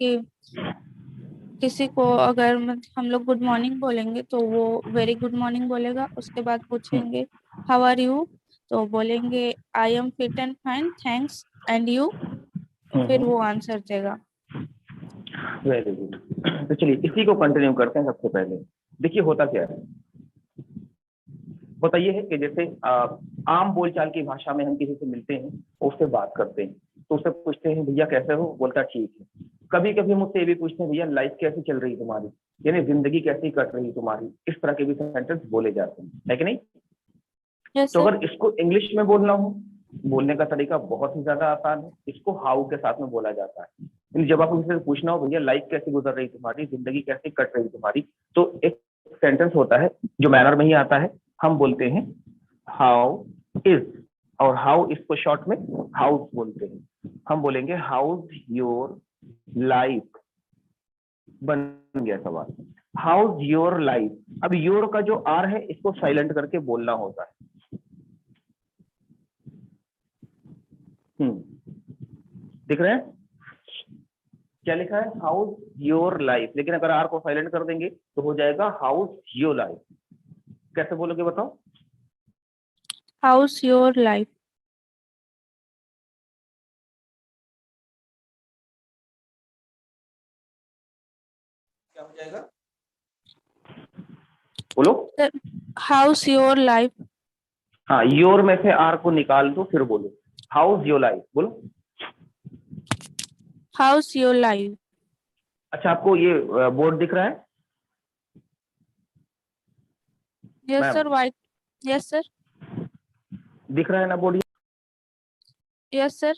कि किसी को अगर हम लोग गुड मॉर्निंग बोलेंगे तो वो वेरी गुड मॉर्निंग बोलेगा। उसके बाद पूछेंगे हाउ आर यू, तो बोलेंगे I am fit and fine thanks and you, फिर वो आंसर देगा। Very good. तो चलिए इसी को कंटिन्यू करते हैं। सबसे पहले देखिए होता क्या है, होता ये है कि जैसे आम बोलचाल की भाषा में हम किसी से मिलते हैं, उससे बात करते हैं, तो उससे पूछते हैं भैया कैसे हो, बोलता ठीक है। कभी कभी मुझसे ये भी पूछते हैं भैया लाइफ कैसी चल रही तुम्हारी, यानी जिंदगी कैसी कट रही तुम्हारी। इस तरह के भी सेंटेंस बोले जाते हैं, है कि नहीं। यस तो सर। अगर इसको इंग्लिश में बोलना हो, बोलने का तरीका बहुत ही ज्यादा आसान है। इसको हाउ के साथ में बोला जाता है। यानी जब आपको किसी से पूछना हो भैया लाइफ कैसी गुजर रही तुम्हारी, जिंदगी कैसी कट रही तुम्हारी, तो एक सेंटेंस होता है जो मैनर में ही आता है। हम बोलते हैं हाउ इज, और हाउ इसको शॉर्ट में हाउस बोलते हैं। हम बोलेंगे हाउस योर लाइफ, बन गया सवाल। House your life. अब योर का जो आर है इसको साइलेंट करके बोलना होता है। दिख रहे हैं क्या लिखा है, हाउस योर लाइफ, लेकिन अगर आर को साइलेंट कर देंगे तो हो जाएगा हाउस योर लाइफ। कैसे बोलोगे बताओ। House your life. क्या हो जाएगा, बोलो। Sir house your life. हाँ, योर में से आर को निकाल दो, फिर बोलो हाउस योर लाइफ, बोलो। House your life. अच्छा, आपको ये बोर्ड दिख रहा है yes ma'am, sir white. Yes sir. दिख रहा है ना बोर्ड। Yes sir.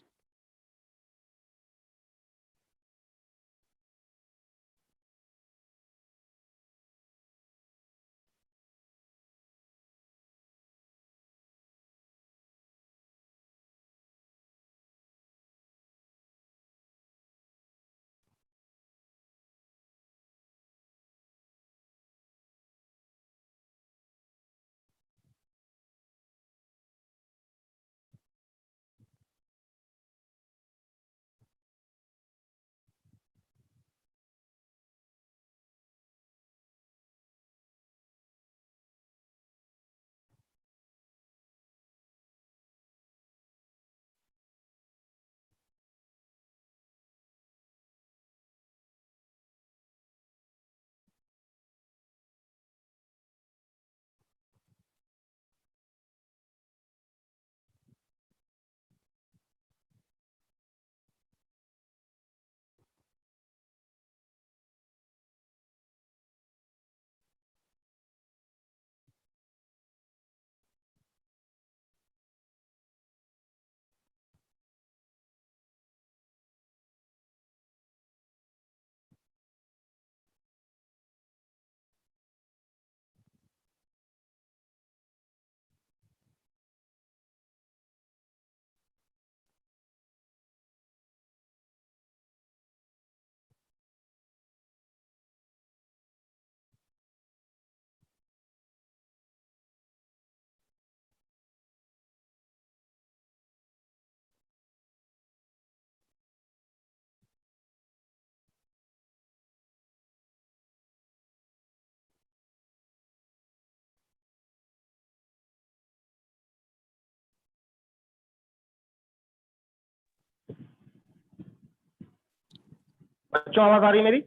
बच्चों आवाज आ रही है मेरी?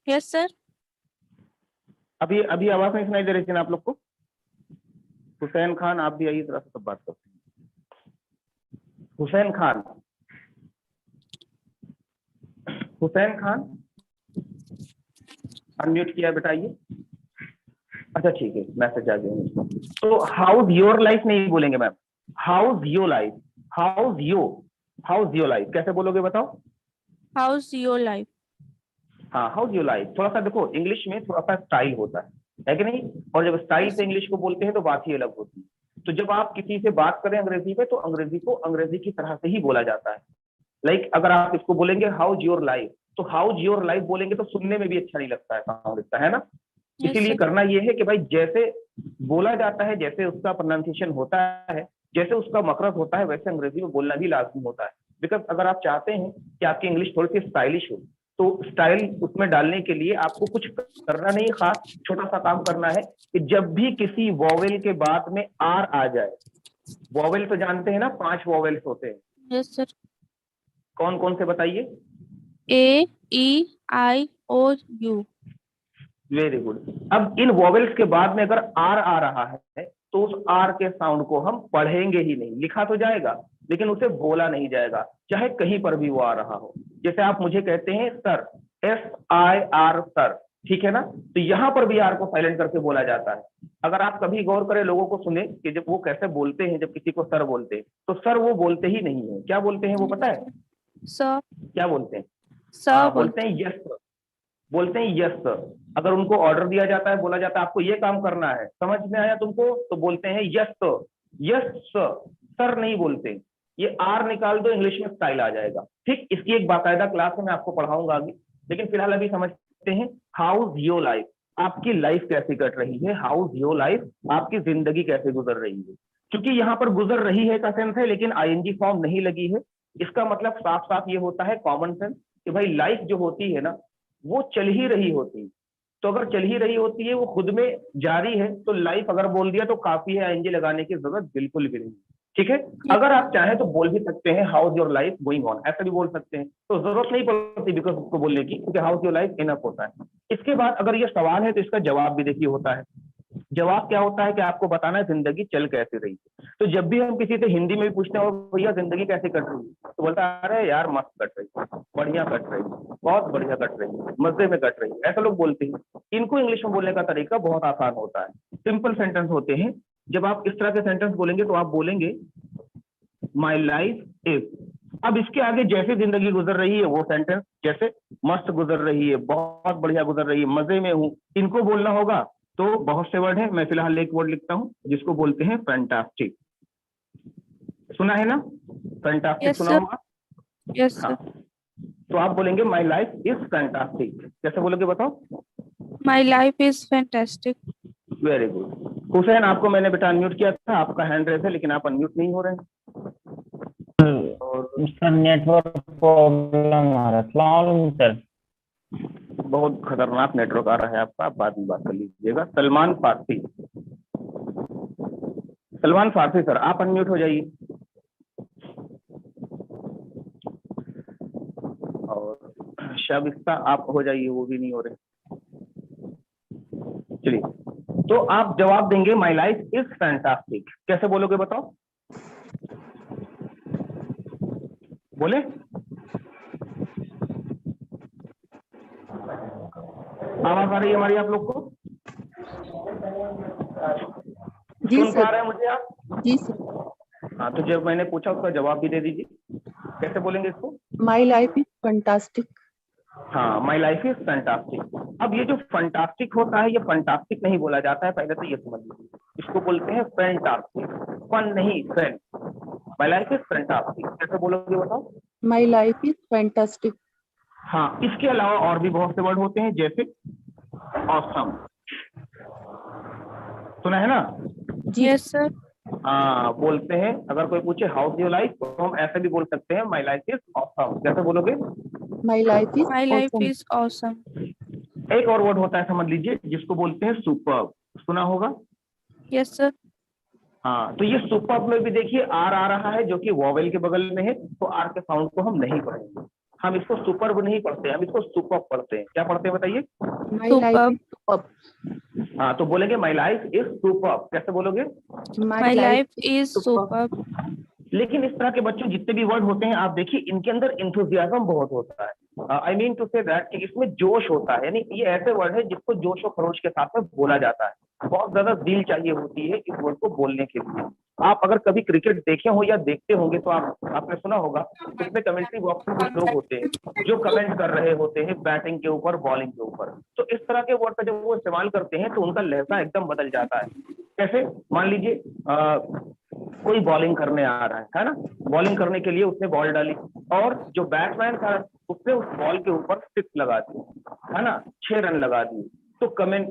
Yes sir. अभी अभी आवाज नहीं सुनाई दे रही थी ना आप लोग को? हुसैन खान, आप भी आइए, तरह से सब बात करते हैं। हुसैन खान, हुसैन खान अनम्यूट किया बेटा, आइए। अच्छा ठीक है, मैसेज आ गया मुझको। तो हाउस योर लाइफ नहीं बोलेंगे ma'am, house your life. House your life कैसे बोलोगे बताओ। House your life. हाँ, हाउस योर लाइफ। थोड़ा सा देखो इंग्लिश में थोड़ा सा स्टाइल होता है कि नहीं। और जब स्टाइल यस से सर। इंग्लिश को बोलते हैं तो बात ही अलग होती है। तो जब आप किसी से बात करें अंग्रेजी में, तो अंग्रेजी को अंग्रेजी की तरह से ही बोला जाता है। लाइक अगर आप इसको बोलेंगे हाउस योर लाइफ, तो हाउस योर लाइफ बोलेंगे तो सुनने में भी अच्छा नहीं लगता है, साउंड लगता है ना। यस इसीलिए सर। करना यह है कि भाई जैसे बोला जाता है, जैसे उसका प्रोनाउंसिएशन होता है, जैसे उसका मखरज होता है, वैसे अंग्रेजी में बोलना भी लाजमी होता है। बिकॉज अगर आप चाहते हैं कि आपकी इंग्लिश थोड़ी सी स्टाइलिश हो, तो स्टाइल उसमें डालने के लिए आपको कुछ करना नहीं खास, छोटा सा काम करना है कि जब भी किसी वॉवेल के बाद में आर आ जाए, वॉवेल तो जानते हैं ना, 5 वॉवेल्स होते हैं, यस सर। कौन कौन से बताइए? ए, ई, आई, ओ, यू। Very good. अब इन वॉवेल्स के बाद में अगर आर आ रहा है तो उस आर के साउंड को हम पढ़ेंगे ही नहीं, लिखा तो जाएगा लेकिन उसे बोला नहीं जाएगा, चाहे कहीं पर भी वो आ रहा हो। जैसे आप मुझे कहते हैं सर, SIR सर, ठीक है ना, तो यहां पर भी आर को साइलेंट करके बोला जाता है। अगर आप कभी गौर करें, लोगों को सुने कि जब वो कैसे बोलते हैं, जब किसी को सर बोलते हैं तो सर वो बोलते ही नहीं है, क्या बोलते हैं वो पता है? सर। क्या बोलते हैं? सर बोलते हैं यस सर, बोलते हैं यस सर। अगर उनको ऑर्डर दिया जाता है, बोला जाता है आपको ये काम करना है, समझ में आया तुमको, तो बोलते हैं yes sir, yes sir, sir नहीं बोलते। ये आर निकाल दो, इंग्लिश में स्टाइल आ जाएगा। ठीक, इसकी एक बाकायदा क्लास है, मैं आपको पढ़ाऊंगा आगे, लेकिन फिलहाल अभी समझते हैं हाउस योर लाइफ, आपकी लाइफ कैसे कट रही है, हाउस योर लाइफ, आपकी जिंदगी कैसे गुजर रही है। क्योंकि यहाँ पर गुजर रही है का सेंस है, लेकिन आईएनजी फॉर्म नहीं लगी है, इसका मतलब साफ साफ ये होता है कॉमन सेंस कि भाई लाइफ जो होती है ना, वो चल ही रही होती है। तो अगर चल ही रही होती है, वो खुद में जारी है, तो लाइफ अगर बोल दिया तो काफी है, आईएनजी लगाने की जरूरत बिल्कुल भी नहीं। ठीक है, अगर आप चाहें तो बोल भी सकते हैं house your life going on, ऐसा भी बोल सकते हैं, तो जरूरत नहीं पड़ती बिकॉज उसको बोलने की, क्योंकि हाउस योर लाइफ इनफ होता है। इसके बाद अगर ये सवाल है तो इसका जवाब भी देखिए होता है। जवाब क्या होता है कि आपको बताना है जिंदगी चल कैसे रही है। तो जब भी हम किसी से हिंदी में भी पूछते हैं, भैया जिंदगी कैसे कट रही है, तो बोलता है अरे यार मस्त कट रही है, बढ़िया कट रही है, बहुत बढ़िया कट रही है, मजे में कट रही है, ऐसा लोग बोलते हैं। इनको इंग्लिश में बोलने का तरीका बहुत आसान होता है, सिंपल सेंटेंस होते हैं। जब आप इस तरह के सेंटेंस बोलेंगे तो आप बोलेंगे माई लाइफ इज, अब इसके आगे जैसे जिंदगी गुजर रही है वो सेंटेंस, जैसे मस्त गुजर रही है, बहुत बढ़िया गुजर रही है, मजे में हूं, इनको बोलना होगा। तो बहुत से वर्ड हैं, मैं फिलहाल एक वर्ड लिखता हूं जिसको बोलते हैं फैंटास्टिक। सुना है ना, फैंटास्टिक यस सुना सर। होगा। यस हाँ, सर। तो आप बोलेंगे माई लाइफ इज फैंटास्टिक, कैसे बोलोगे बताओ? माई life is fantastic. Very good. Hussain, आपको मैंने बेटा अनम्यूट किया था, आपका हैंड रेस है लेकिन आप अनम्यूट नहीं हो रहे हैं। और सर नेटवर्क प्रॉब्लम आ रहा है, अस्सलाम वालेकुम सर। बहुत खतरनाक नेटवर्क आ रहा है आपका, आप बाद में बात कर लीजिएगा। सलमान फारसी, सलमान फारसी सर आप अनम्यूट हो जाइए। और शाबिस्ता आप हो जाइए, वो भी नहीं हो रहे। चलिए, तो आप जवाब देंगे माई लाइफ इज फैंटास्टिक, कैसे बोलोगे बताओ? बोले, आवाज आ रही है हमारी आप लोग को? जी सुन पा सर। रहे हैं मुझे आप? जी सर। हाँ, तो जब मैंने पूछा उसका जवाब भी दे दीजिए, कैसे बोलेंगे इसको? माई लाइफ इज फंटास्टिक। हाँ, माई लाइफ इज फैंटास्टिक। अब ये जो फंटास्टिक होता है, ये फंटास्टिक नहीं बोला जाता है, पहले तो ये समझ लीजिए, इसको बोलते हैं फैंटास्टिक, फन नहीं, fan. My life is fantastic, कैसे बोलोगे बताओ? माई लाइफ इज फैंटास्टिक। हाँ, इसके अलावा और भी बहुत से वर्ड होते हैं, जैसे ऑसम, सुना है ना? जी यस सर। हाँ, बोलते हैं, अगर कोई पूछे हाउस योर लाइफ तो हम ऐसे भी बोल सकते हैं माई लाइफ इज ऑसम, कैसे बोलोगे? माई life is my life awesome. Is awesome. एक और वर्ड होता है, समझ लीजिए, जिसको बोलते हैं सुपर्ब, सुना होगा? Yes sir. हाँ, तो ये सुपर्ब में भी देखिए आर आ रहा है जो कि वॉवेल के बगल में है, तो आर के साउंड को हम नहीं पढ़ेंगे, हम इसको सुपर्ब नहीं पढ़ते, हम इसको सुपर्ब पढ़ते हैं। क्या पढ़ते हैं बताइए? माई लाइफ इज सुपर्ब। हाँ, तो बोलेंगे माई लाइफ इज सुपर्ब, कैसे बोलोगे? माई लाइफ इज सुपर्ब। सुपर्ब। लेकिन इस तरह के बच्चों जितने भी वर्ड होते हैं, आप देखिए इनके अंदर इंथुजियाज्म बहुत होता है। I mean to say that कि इसमें जोश होता है, यानी ये ऐसे वर्ड है जिसको जोश और खरोश के साथ में बोला जाता है, बहुत ज्यादा दिल चाहिए होती है इस वर्ड को बोलने के लिए। आप अगर कभी क्रिकेट देखे हो या देखते होंगे तो आपने सुना होगा, उसमें कमेंट्री बॉक्स में कुछ लोग होते हैं जो कमेंट कर रहे होते हैं बैटिंग के ऊपर, बॉलिंग के ऊपर, तो इस तरह के वर्ड का जब वो इस्तेमाल करते हैं तो उनका लहजा एकदम बदल जाता है। कैसे? मान लीजिए कोई बॉलिंग करने आ रहा है ना, बॉलिंग करने के लिए उसने बॉल डाली और जो बैट्समैन था उसने उस बॉल के ऊपर 6 लगा दी, है ना, 6 रन लगा दिए। तो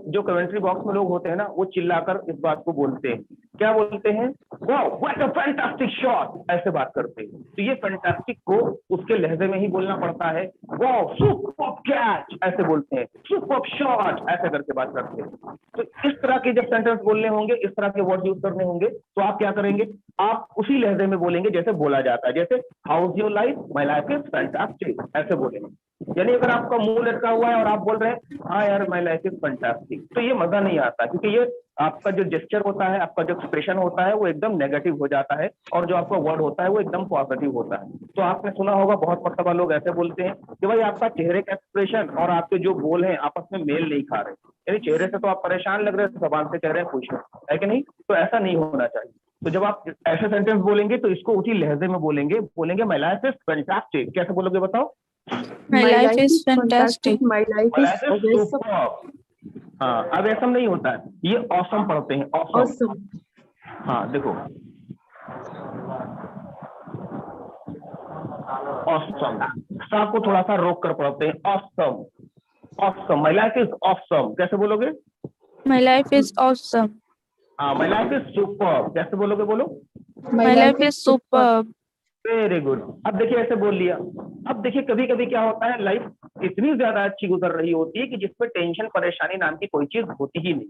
जो कमेंट्री बॉक्स में लोग होते हैं ना, वो चिल्लाकर इस बात को बोलते हैं, क्या बोलते हैं? Wow what a fantastic shot, ऐसे बात करते हैं। तो ये फैंटास्टिक को उसके लहजे में ही बोलना पड़ता है। वाओ सुपर कैच, ऐसे बोलते हैं। सुपर शॉट, ऐसे करके बात करते हैं। तो इस तरह के जब सेंटेंस बोलने होंगे, इस तरह के वर्ड यूज करने होंगे, तो आप क्या करेंगे, आप उसी लहजे में बोलेंगे जैसे बोला जाता है। जैसे how is your life, my life is fantastic, ऐसे बोलेंगे। यानी अगर आपका मुंह लटका हुआ है और आप बोल रहे हैं हाँ यार माई लाइफ इज फैंटास्टिक, तो ये मजा नहीं आता, क्योंकि ये आपका जो जेस्चर होता है, आपका जो एक्सप्रेशन होता है, वो एकदम नेगेटिव हो जाता है, और जो आपका वर्ड होता है वो एकदम पॉजिटिव होता है। तो आपने सुना होगा बहुत मरतबा लोग ऐसे बोलते हैं कि भाई आपका चेहरे का एक्सप्रेशन और आपके जो बोल हैं आपस में मेल नहीं खा रहे, यानी चेहरे से तो आप परेशान लग रहे हैं, जबान से कह रहे हैं खुश है कि नहीं। तो ऐसा नहीं होना चाहिए। तो जब आप ऐसे सेंटेंस बोलेंगे तो इसको उसी लहजे में बोलेंगे। बोलेंगे माई लाइफ इज फैंटास्टिक, कैसे बोलोगे बताओ? My life is fantastic. My life my is life is awesome. Super. हाँ, अब ऐसा नहीं होता है, ये ऑसम पढ़ते हैं, ऑसम। Awesome. हाँ देखो, ऑसम, सा को थोड़ा सा रोक कर पढ़ते हैं, awesome. Awesome, my life is awesome, कैसे बोलोगे? My life is awesome. हाँ, माई लाइफ इज सुपर, कैसे बोलोगे? बोलो। My life is superb. Very good. अब देखिए ऐसे बोल लिया। अब देखिए कभी कभी क्या होता है, लाइफ इतनी ज्यादा अच्छी गुजर रही होती है कि जिसमें टेंशन परेशानी नाम की कोई चीज होती ही नहीं।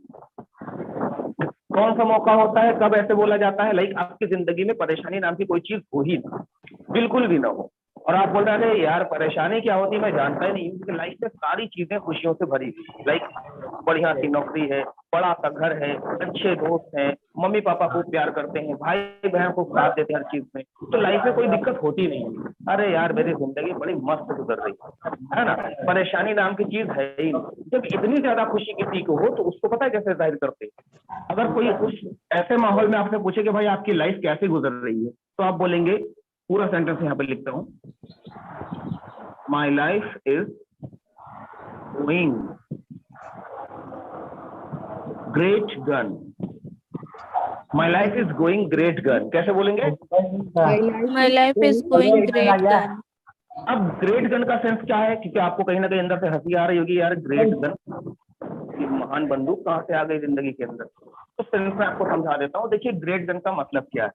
कौन सा मौका होता है, कब ऐसे बोला जाता है, लाइक आपकी जिंदगी में परेशानी नाम की कोई चीज हो ही ना, बिल्कुल भी ना हो, और आप बोल रहे हैं यार परेशानी क्या होती है मैं जानता ही नहीं हूँ, क्योंकि लाइफ में सारी चीजें खुशियों से भरी हुई। लाइक बढ़िया सी नौकरी है, बड़ा सा घर है, अच्छे दोस्त हैं, मम्मी पापा खूब प्यार करते हैं, भाई बहन खूब साथ देते हैं हर चीज में, तो लाइफ में कोई दिक्कत होती नहीं है। अरे यार मेरी जिंदगी बड़ी मस्त गुजर रही है ना, परेशानी नाम की चीज है ही नहीं। जब इतनी ज्यादा खुशी किसी को हो तो उसको पता है कैसे जाहिर करते हैं। अगर कोई उस ऐसे माहौल में आपसे पूछे कि भाई आपकी लाइफ कैसे गुजर रही है, तो आप बोलेंगे, पूरा सेंटेंस यहाँ पे लिखता हूँ, माई life is going great gun. My life is going great gun, कैसे बोलेंगे? My life is going great gun. अब ग्रेट गन का सेंस क्या है, क्योंकि आपको कहीं ना कहीं अंदर से हंसी आ रही होगी, यार ग्रेट गन, ये महान बंदूक कहाँ से आ गई जिंदगी के अंदर। तो सेंस में आपको समझा देता हूँ। देखिए ग्रेट गन का मतलब क्या है।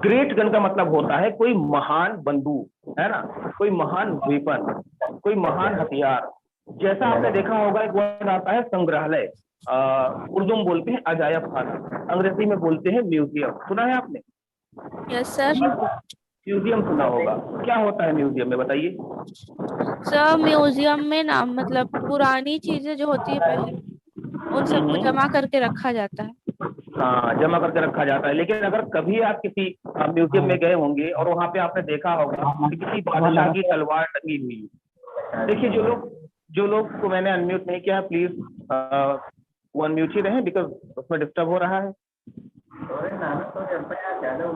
ग्रेट गन का मतलब होता है कोई महान बंदूक, है ना, कोई महान वेपन, कोई महान हथियार। जैसा आपने देखा होगा एक वर्ड आता है संग्रहालय, उर्दू में बोलते हैं अजायब खाना, अंग्रेजी में बोलते हैं म्यूजियम। सुना है आपने? Yes, sir. म्यूजियम सुना होगा। क्या होता है म्यूजियम में, बताइए? सर म्यूजियम में ना मतलब पुरानी चीजें जो होती है पहले, उन सबको जमा करके रखा जाता है। हाँ, जमा करके रखा जाता है। लेकिन अगर कभी आप किसी म्यूजियम में गए होंगे और वहां पे आपने देखा होगा कि किसी बादशाह की तलवार टंगी हुई है। देखिए जो लोग को मैंने अनम्यूट नहीं किया, प्लीज वो अनम्यूट ही रहे, बिकॉज उसमें डिस्टर्ब हो रहा है।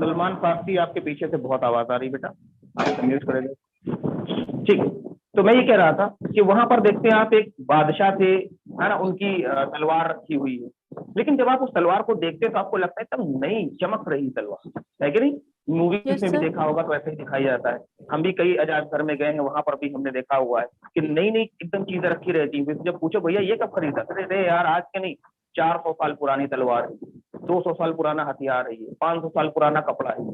सलमान फारसी आपके पीछे से बहुत आवाज आ रही, बेटा अनम्यूट करेगा। ठीक, तो मैं ये कह रहा था कि वहां पर देखते हैं आप एक बादशाह थे, है ना, उनकी तलवार रखी हुई है। लेकिन जब आप उस तलवार को देखते हैं तो आपको लगता है एकदम नई चमक रही तलवार, है कि नहीं? मूवीज Yes, में भी sir. देखा होगा तो ऐसे ही दिखाई जाता है। हम भी कई अजायब घर में गए हैं, वहां पर भी हमने देखा हुआ है कि नई नई एकदम चीजें रखी रहती हैं। जब पूछो भैया ये कब खरीदा, अरे यार आज के नहीं, 400 साल पुरानी तलवार है, 200 साल पुराना हथियार है, ये 500 साल पुराना कपड़ा है।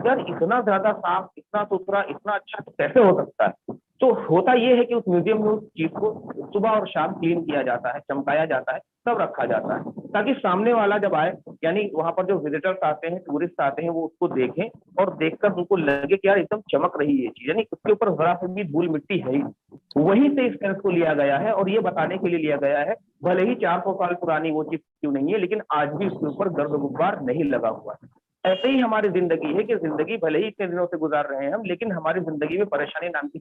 यार इतना ज्यादा साफ, इतना सुथरा, इतना अच्छा कैसे हो सकता है? तो होता ये है कि उस म्यूजियम में उस चीज को सुबह और शाम क्लीन किया जाता है, चमकाया जाता है, तब रखा जाता है, ताकि सामने वाला जब आए, यानी वहां पर जो विजिटर्स आते हैं, टूरिस्ट आते हैं, वो उसको देखें और देखकर उनको लगे कि यार एकदम चमक रही है ये चीज, यानी उसके ऊपर जरा सी भी धूल मिट्टी है ही। वहीं से इस सेंस को लिया गया है और ये बताने के लिए लिया गया है, भले ही 400 साल पुरानी वो चीज क्यों नहीं है, लेकिन आज भी उसके ऊपर गर्द गुब्बार नहीं लगा हुआ है। ऐसे ही हमारी जिंदगी है कि जिंदगी भले ही इतने दिनों से गुजार रहे हैं हम, लेकिन हमारी जिंदगी में परेशानी नाम की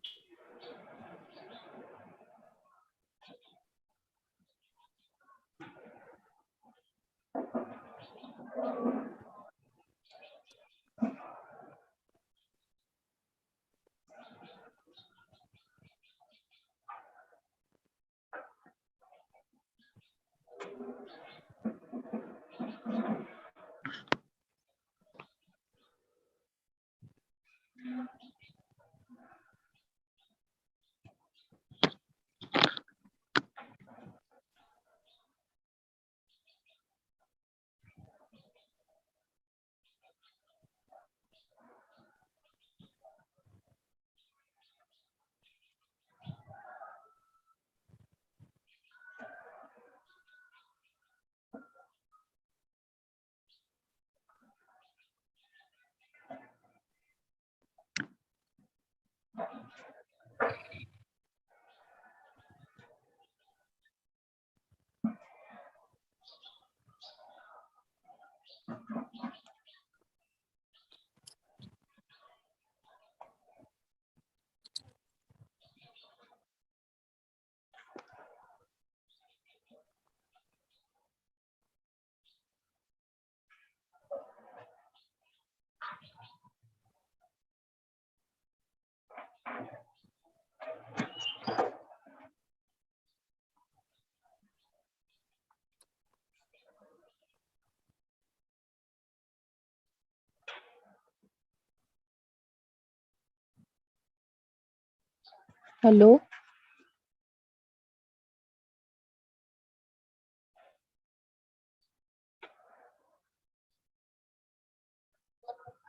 हेलो,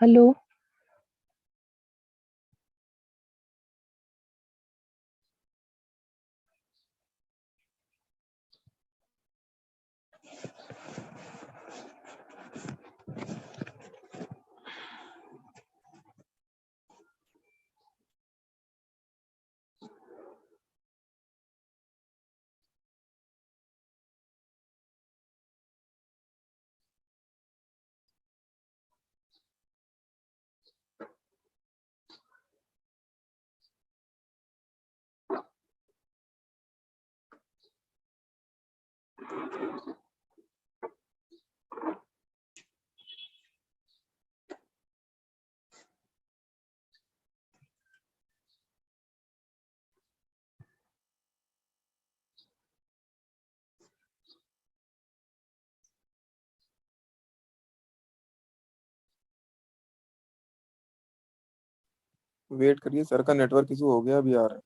हेलो, वेट करिए, सर का नेटवर्क इशू हो गया, अभी आ रहा है।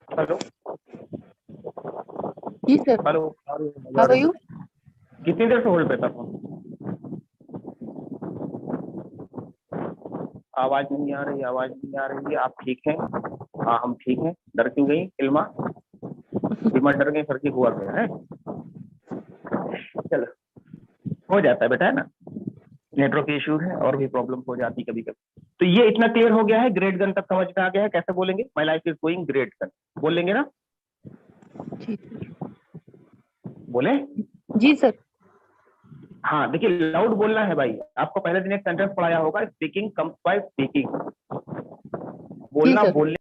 हेलो जी sir, hello. How are you? कितनी देर से होल्ड पे था फोन? आवाज नहीं आ रही, आवाज नहीं आ रही है। आप ठीक हैं? हाँ हम ठीक हैं। डर क्यों गई इल्मा? इल्मा डर गई, सर की हुआ गया है। चलो हो जाता है बेटा, है ना। नेटवर्क इशू है और भी प्रॉब्लम हो जाती कभी कभी। तो ये इतना क्लियर हो गया है, ग्रेट गन तक समझ में आ गया है। कैसे बोलेंगे? माई life is going great gun बोल लेंगे ना? जी सर। बोले? जी सर। हाँ देखिए, लाउड बोलना है भाई। आपको पहले दिन एक सेंटेंस पढ़ाया होगा, स्पीकिंग कम्स बाय स्पीकिंग। जी बोलना सर। बोलने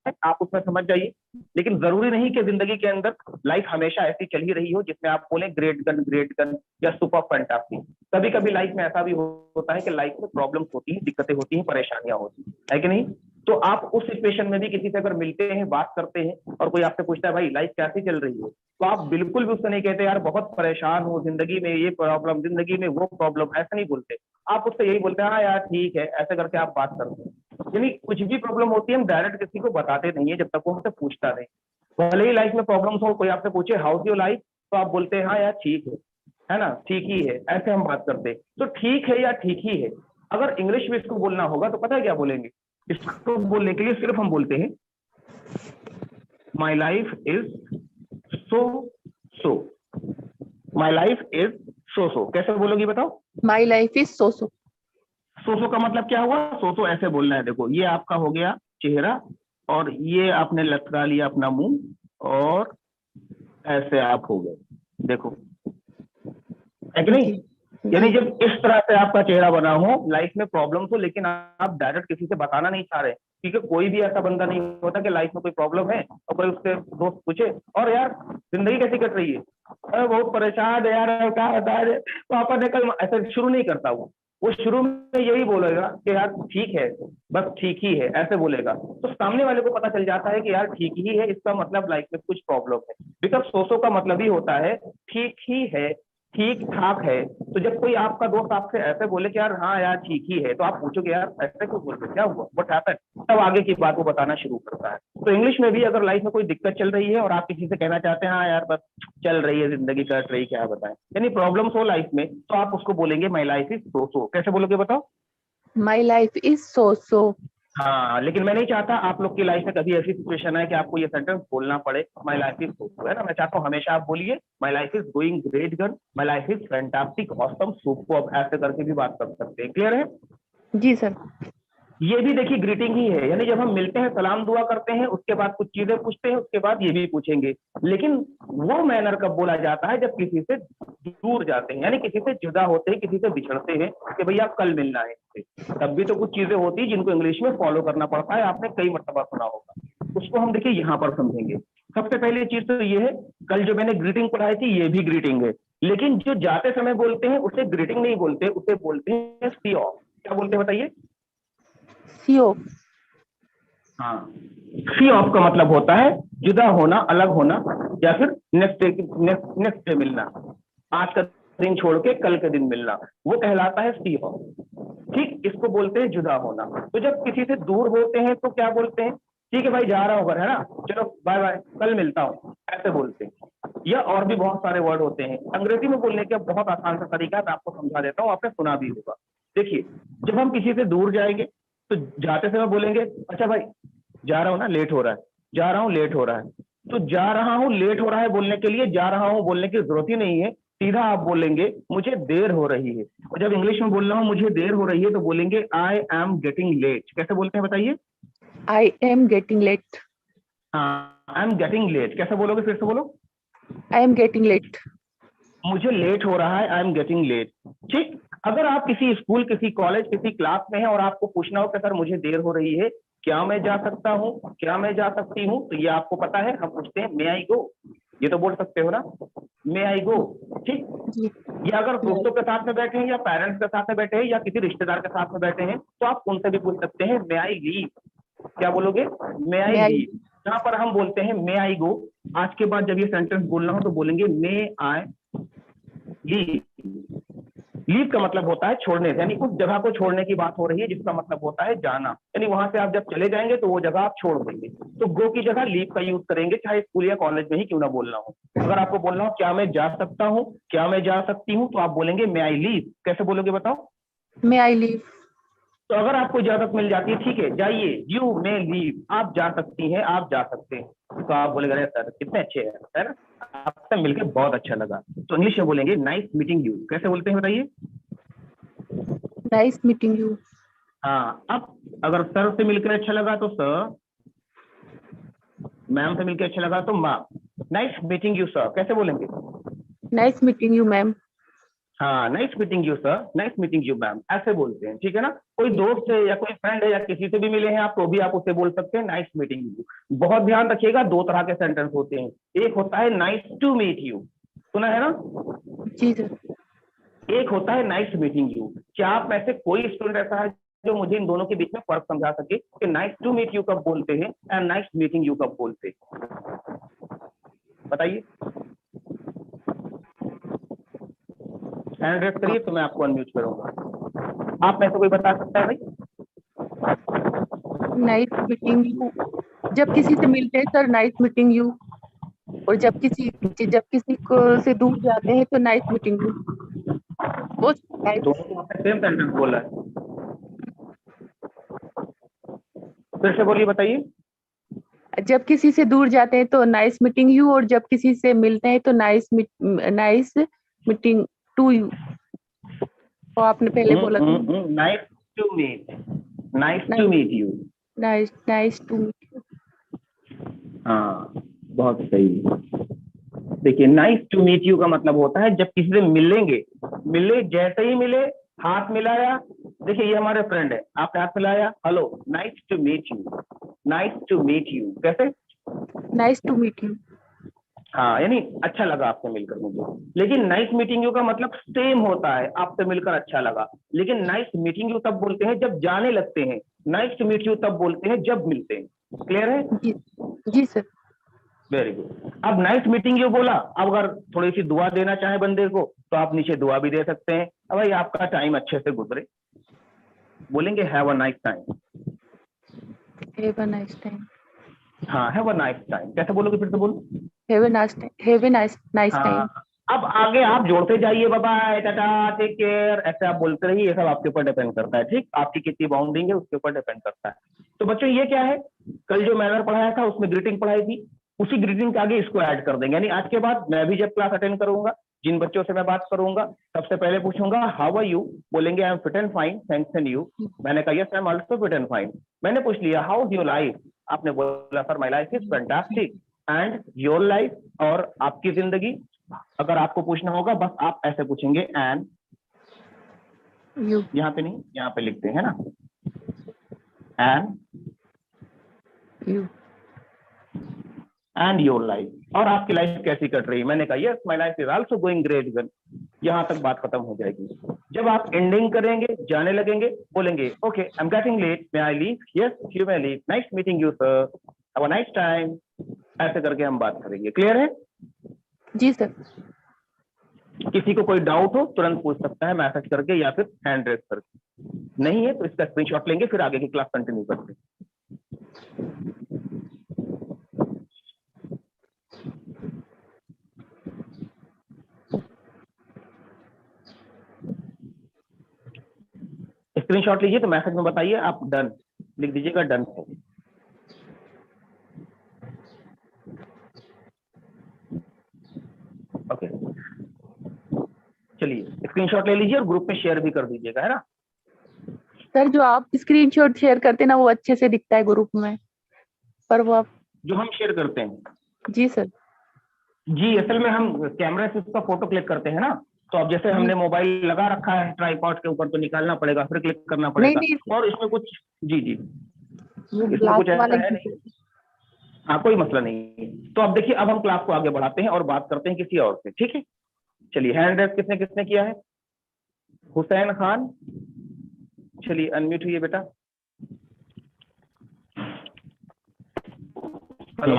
है, आप उसमें समझ जाइए। लेकिन जरूरी नहीं कि जिंदगी के अंदर लाइफ हमेशा ऐसी चल ही रही हो जिसमें आप बोले ग्रेट गन या सुपर फैंटास्टिक। कभी कभी लाइफ में ऐसा भी होता है कि लाइफ में प्रॉब्लम्स होती हैं, दिक्कतें होती हैं, परेशानियां होती है कि नहीं। तो आप उस सिचुएशन में भी किसी से अगर मिलते हैं, बात करते हैं और कोई आपसे पूछता है भाई लाइफ कैसी चल रही है, तो आप बिल्कुल भी उससे नहीं कहते यार बहुत परेशान हूँ, जिंदगी में ये प्रॉब्लम, जिंदगी में वो प्रॉब्लम, ऐसा नहीं बोलते। आप उससे यही बोलते हैं हाँ यार ठीक है, ऐसे करके आप बात करते हैं। यानी कुछ भी प्रॉब्लम होती है हम डायरेक्ट किसी को बताते नहीं है जब तक वो हमसे पूछता नहीं। भले ही लाइफ में प्रॉब्लम्स हो, कोई आपसे पूछे हाउस योर लाइफ, तो आप बोलते हैं हाँ यार ठीक है ना, ठीक ही है, ऐसे हम बात करते हैं। तो ठीक है या ठीक ही है, अगर इंग्लिश में इसको बोलना होगा तो पता है क्या बोलेंगे? इसको बोलने के लिए सिर्फ हम बोलते हैं my life is so so, my life is so so. कैसे बोलोगी बताओ? माई लाइफ इज सो सो। सो सो का मतलब क्या हुआ? सो सो ऐसे बोलना है। देखो ये आपका हो गया चेहरा और ये आपने लटका लिया अपना मुंह और ऐसे आप हो गए, देखो है कि नहीं। यानी जब इस तरह से आपका चेहरा बना हो, लाइफ में प्रॉब्लम्स हो, लेकिन आप डायरेक्ट किसी से बताना नहीं चाह रहे, क्योंकि कोई भी ऐसा बंदा नहीं होता कि लाइफ में कोई प्रॉब्लम है और कोई उसके दोस्त पूछे और यार जिंदगी कैसी कट रही है, अरे बहुत परेशान है यार, क्या बता रहे पापा ने कल, ऐसा शुरू नहीं करता। वो शुरू में यही बोलेगा कि यार ठीक है, बस ठीक ही है, ऐसे बोलेगा। तो सामने वाले को पता चल जाता है कि यार ठीक ही है, इसका मतलब लाइफ में कुछ प्रॉब्लम है। बिकॉज सोसो का मतलब ही होता है ठीक ही है, ठीक ठाक है। तो जब कोई आपका दोस्त आपसे ऐसे बोले कि यार हाँ यार ठीक ही है, तो आप पूछोगे यार ऐसे क्यों बोल रहे, क्या हुआ, व्हाट हैपेंड, तब आगे की बात वो बताना शुरू करता है। तो इंग्लिश में भी अगर लाइफ में कोई दिक्कत चल रही है और आप किसी से कहना चाहते हैं हाँ यार बस चल रही है, जिंदगी कट रही, क्या बताएं, यानी प्रॉब्लम्स हो लाइफ में, तो आप उसको बोलेंगे माई लाइफ इज सो सो। कैसे बोलोगे बताओ? माई लाइफ इज सो सो। हाँ, लेकिन मैं नहीं चाहता आप लोग की लाइफ में कभी ऐसी सिचुएशन है कि आपको ये सेंटेंस बोलना पड़े माई लाइफ इज सो सो, है ना। मैं चाहता हूँ हमेशा आप बोलिए माई life is going great gun, my life is fantastic awesome superb, ऐसे करके भी बात कर सकते हैं। क्लियर है? जी सर। ये भी देखिए ग्रीटिंग ही है, यानी जब हम मिलते हैं सलाम दुआ करते हैं, उसके बाद कुछ चीजें पूछते हैं, उसके बाद ये भी पूछेंगे। लेकिन वो मैनर कब बोला जाता है? जब किसी से दूर जाते हैं, यानी किसी से जुदा होते हैं, किसी से बिछड़ते हैं कि भैया कल मिलना है इससे। तब भी तो कुछ चीजें होती है जिनको इंग्लिश में फॉलो करना पड़ता है, आपने कई मर्तबा सुना होगा। उसको हम देखिए यहाँ पर समझेंगे। सबसे पहली चीज तो ये है, कल जो मैंने ग्रीटिंग पढ़ाई थी ये भी ग्रीटिंग है, लेकिन जो जाते समय बोलते हैं उसे ग्रीटिंग नहीं बोलते, उसे बोलते हैं सी ऑफ। क्या बोलते हैं बताइए? सी ओ। हाँ, सी ऑफ का मतलब होता है जुदा होना, अलग होना, या फिर नेक्स्ट डे मिलना, आज का दिन छोड़ के कल के दिन मिलना, वो कहलाता है सी ऑफ। ठीक, इसको बोलते हैं जुदा होना। तो जब किसी से दूर होते हैं तो क्या बोलते हैं? ठीक है भाई जा रहा हूँ घर, है ना, चलो बाय बाय, कल मिलता हूँ, ऐसे बोलते हैं। या और भी बहुत सारे वर्ड होते हैं। अंग्रेजी में बोलने का बहुत आसान सा तरीका है, मैं आपको समझा देता हूँ, आपने सुना भी होगा। देखिए, जब हम किसी से दूर जाएंगे तो जाते समय बोलेंगे अच्छा भाई जा रहा हूँ ना, लेट हो रहा है, जा रहा हूँ लेट हो रहा है। तो जा रहा हूँ लेट हो रहा है बोलने के लिए जा रहा हूँ बोलने की जरूरत ही नहीं है, सीधा आप बोलेंगे मुझे देर हो रही है। और जब इंग्लिश में बोल रहा हूँ मुझे देर हो रही है तो बोलेंगे आई एम गेटिंग लेट। कैसे बोलते हैं बताइए? I am getting late. हाँ, आई एम गेटिंग लेट। कैसे बोलोगे, फिर से बोलो? I am getting late. मुझे लेट हो रहा है, आई एम गेटिंग लेट। ठीक, अगर आप किसी स्कूल, किसी कॉलेज, किसी क्लास में हैं और आपको पूछना हो कि सर मुझे देर हो रही है, क्या मैं जा सकता हूँ, क्या मैं जा सकती हूँ, तो ये आपको पता है, हम पूछते हैं मे आई गो। ये तो बोल सकते हो ना, मे आई गो। ठीक, जी। या अगर दोस्तों के साथ में बैठे हैं या पेरेंट्स के साथ में बैठे हैं या किसी रिश्तेदार के साथ में बैठे हैं तो आप उनसे भी पूछ सकते हैं मे आई लीव। क्या बोलोगे? मे आई लीव। यहाँ पर हम बोलते हैं मे आई गो। आज के बाद जब ये सेंटेंस बोलना हो तो बोलेंगे मे आई लीव। लीव का मतलब होता है छोड़ने से, यानी उस जगह को छोड़ने की बात हो रही है जिसका मतलब होता है जाना, यानी वहां से आप जब चले जाएंगे तो वो जगह आप छोड़ देंगे। तो गो की जगह लीव का यूज करेंगे, चाहे स्कूल या कॉलेज में ही क्यों ना बोलना हो। अगर आपको बोलना हो क्या मैं जा सकता हूँ, क्या मैं जा सकती हूँ, तो आप बोलेंगे मे आई लीव। कैसे बोलोगे बताओ? मे आई लीव। तो अगर आपको इजाजत मिल जाती है, ठीक है जाइए, यू मे लीव, आप जा सकती हैं, आप जा सकते हैं, तो आप बोलेंगे अरे सर कितने अच्छे हैं, है ना, आपसे मिलकर बहुत अच्छा लगा। तो इंग्लिश में बोलेंगे नाइस मीटिंग यू। कैसे बोलते हैं बताइए? Nice meeting you. हाँ, अब अगर सर से मिलकर अच्छा लगा तो सर, मैम से मिलकर अच्छा लगा तो ma'am. Nice meeting you sir. कैसे बोलेंगे? Nice meeting you ma'am. हाँ, nice meeting you sir, nice meeting you ma'am, ऐसे बोलते हैं, ठीक है ना। कोई दोस्त है या कोई फ्रेंड है या किसी से भी मिले हैं आप, तो भी आप उससे बोल सकते हैं नाइस मीटिंग यू। बहुत ध्यान रखिएगा, दो तरह के सेंटेंस होते हैं, एक होता है नाइस टू मीट यू, सुना है ना, जी सर। एक होता है नाइस मीटिंग यू। क्या आप में से कोई स्टूडेंट ऐसा है जो मुझे इन दोनों के बीच में फर्क समझा सके कि नाइस टू मीट यू कब बोलते हैं एंड नाइस मीटिंग यू कब बोलते हैं? बताइए, हैंड रेस करिए तो मैं आपको अनम्यूट करूंगा। आप में से कोई बता सकता है भाई? नाइस मीटिंग यू, जब किसी से मिलते हैं सर नाइस मीटिंग यू, और जब किसी को से दूर जाते हैं तो नाइस मीटिंग यू। वो nice- दोनों को आपने सेम सेंटेंस बोला है, फिर से बोलिए, बताइए। जब किसी से दूर जाते हैं तो नाइस मीटिंग यू, और जब किसी से मिलते हैं तो नाइस मीटिंग टू यू। तो आपने पहले बोला था nice to meet, nice to meet you. Nice to meet. हाँ, बहुत सही। देखिए, नाइस टू मीट यू का मतलब होता है जब किसी से मिलेंगे, मिले, जैसे ही मिले, हाथ मिलाया, देखिए ये हमारे फ्रेंड है, आपने हाथ मिलाया, hello nice to meet you, nice to meet you, कैसे? Nice to meet you. हाँ, यानी अच्छा लगा आपसे मिलकर मुझे। लेकिन नाइस मीटिंग यू का मतलब सेम होता है, आपसे मिलकर अच्छा लगा। लेकिन नाइस मीटिंग यू तब बोलते हैं जब जाने लगते हैं, नाइस टू मीट यू तब बोलते हैं जब मिलते हैं। क्लियर है? जी जी सर। Very good. अब नाइस मीटिंग यू बोला, अब अगर थोड़ी सी दुआ देना चाहे बंदे को तो आप नीचे दुआ भी दे सकते हैं, अब भाई आपका टाइम अच्छे से गुजरे, बोलेंगे have a nice time. Have a nice time. हाँ, हैव अ नाइस टाइम, कैसे बोलोगे, फिर से बोलो। Have a nice time. Have a nice time. हाँ, अब आगे आप जोड़ते जाइए, bye bye, tata, take care, ऐसे आप बोलते रहिए, ये सब आपके ऊपर डिपेंड करता है, ठीक, आपकी कितनी बाउंडिंग है उसके ऊपर डिपेंड करता है। तो बच्चों ये क्या है, कल जो मैनर पढ़ाया था उसमें ग्रीटिंग पढ़ाई थी, उसी ग्रीटिंग के आगे इसको ऐड कर देंगे। यानी आज के बाद मैं भी जब क्लास अटेंड करूंगा, जिन बच्चों से मैं बात करूंगा, सबसे पहले पूछूंगा हाउ आर यू, बोलेंगे I am fit and fine thanks and you. मैंने कहा yes I am also fit and fine. मैंने पूछ लिया हाउ इज योर लाइफ, आपने बोला sir my life is fantastic, and your life, और आपकी जिंदगी। अगर आपको पूछना होगा बस आप ऐसे पूछेंगे एंड, यू। यहाँ पे नहीं, यहाँ पे लिखते हैं ना, and you. And your life, और आपकी लाइफ कैसी कट रही है। मैंने कहा yes my life is also going great well, यहाँ तक बात खत्म हो जाएगी। जब आप एंडिंग करेंगे, जाने लगेंगे, बोलेंगे okay I am getting late, may I leave, yes you may leave, nice meeting you sir, have a nice time, ऐसे करके हम बात करेंगे। क्लियर है? जी सर। किसी को कोई डाउट हो तुरंत पूछ सकता है मैसेज करके या फिर हैंड रेस करके, नहीं है तो इसका स्क्रीनशॉट लेंगे, फिर आगे की क्लास कंटिन्यू करते हैं। स्क्रीनशॉट लीजिए तो मैसेज में बताइए, आप डन लिख दीजिएगा, डन है। ओके, चलिए स्क्रीनशॉट ले लीजिए और ग्रुप में शेयर भी कर दीजिएगा, है ना। सर जो आप स्क्रीनशॉट शेयर करते हैं ना वो अच्छे से दिखता है ग्रुप में, पर वो आप। जो हम शेयर करते हैं, जी सर। जी असल में हम कैमरा से उसका फोटो क्लिक करते हैं ना, तो अब जैसे हमने मोबाइल लगा रखा है ट्राइपॉड के ऊपर, तो निकालना पड़ेगा, फिर क्लिक करना नहीं पड़ेगा, नहीं, और इसमें कुछ, जी जी, वो इसमें ब्लैक कुछ ऐसा वाला है ही नहीं। हाँ, कोई मसला नहीं। तो अब देखिए, अब हम क्लास को आगे बढ़ाते हैं और बात करते हैं किसी और से, ठीक है। चलिए, हैंड रेस किसने किसने किया है? हुसैन खान, चलिए अनम्यूट हुई बेटा। हेलो,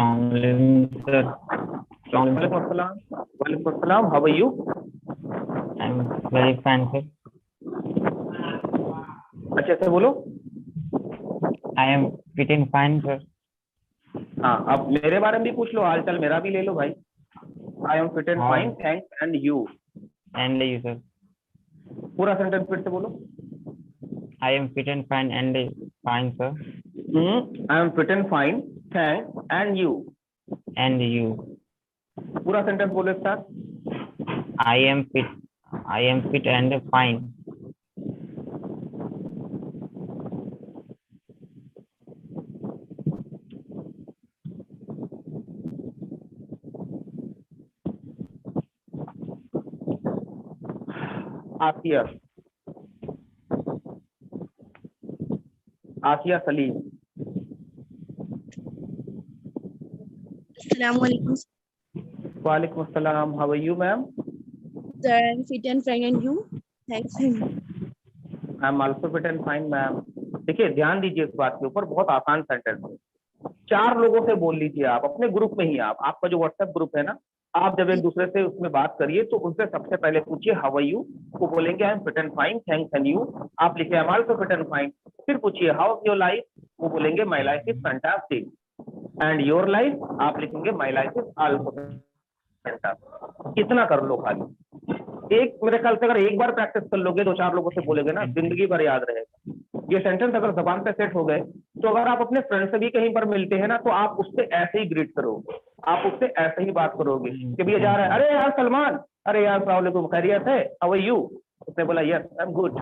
वालेकुम अस्सलाम, वालेकुम अस्सलाम, how are you? I'm very fine, sir. अच्छे से बोलो। I am fit and fine, sir. हाँ, अब मेरे बारे में भी पूछ लो, हालचाल मेरा भी ले लो भाई। आई एम फिट एंड हाँ। Fine thanks and you. And you, sir. पूरा सेंटेंस फिर से बोलो। I am fit and fine and fine, sir. I am fit and fine thanks and you. And you. पूरा सेंटेंस बोलो एक साथ। I am fit. I am fit and fine. Asia, Asia Salim. Assalamualaikum. वालेकुम अस्सलाम, how are you ma'am? Sir, I'm fit and fine, and you? Thanks. I am also fit and fine ma'am. देखिए ध्यान दीजिए इस बात के ऊपर, बहुत आसान सेंटेंस है। 4 लोगों से बोल लीजिए आप अपने ग्रुप में ही, आप आपका जो व्हाट्सएप ग्रुप है ना, आप जब एक दूसरे से उसमें बात करिए तो उनसे सबसे पहले पूछिए हाउ आर यू, वो बोलेंगे I am fit and fine thanks and you, आप लिखिए आई am also fit and fine. फिर पूछिए हाउ इज योर लाइफ, वो बोलेंगे my life is fantastic and your life, आप लिखेंगे my life is also fantastic. इतना कर लो खाली, एक मेरे ख्याल से अगर एक बार प्रैक्टिस कर लोगे, 2-4 लोगों से बोलोगे ना, जिंदगी भर याद रहेगा। ये सेंटेंस अगर जबान पे सेट हो गए तो अगर आप अपने फ्रेंड से भी कहीं पर मिलते हैं ना, तो आप उससे ऐसे ही ग्रीट करोगे, आप उससे ऐसे ही बात करोगे कि भैया जा रहा है, अरे यार सलमान, अरे यार अस्सलाम वालेकुम, खैरियत है, हाउ आर यू? उसने बोला yes I am good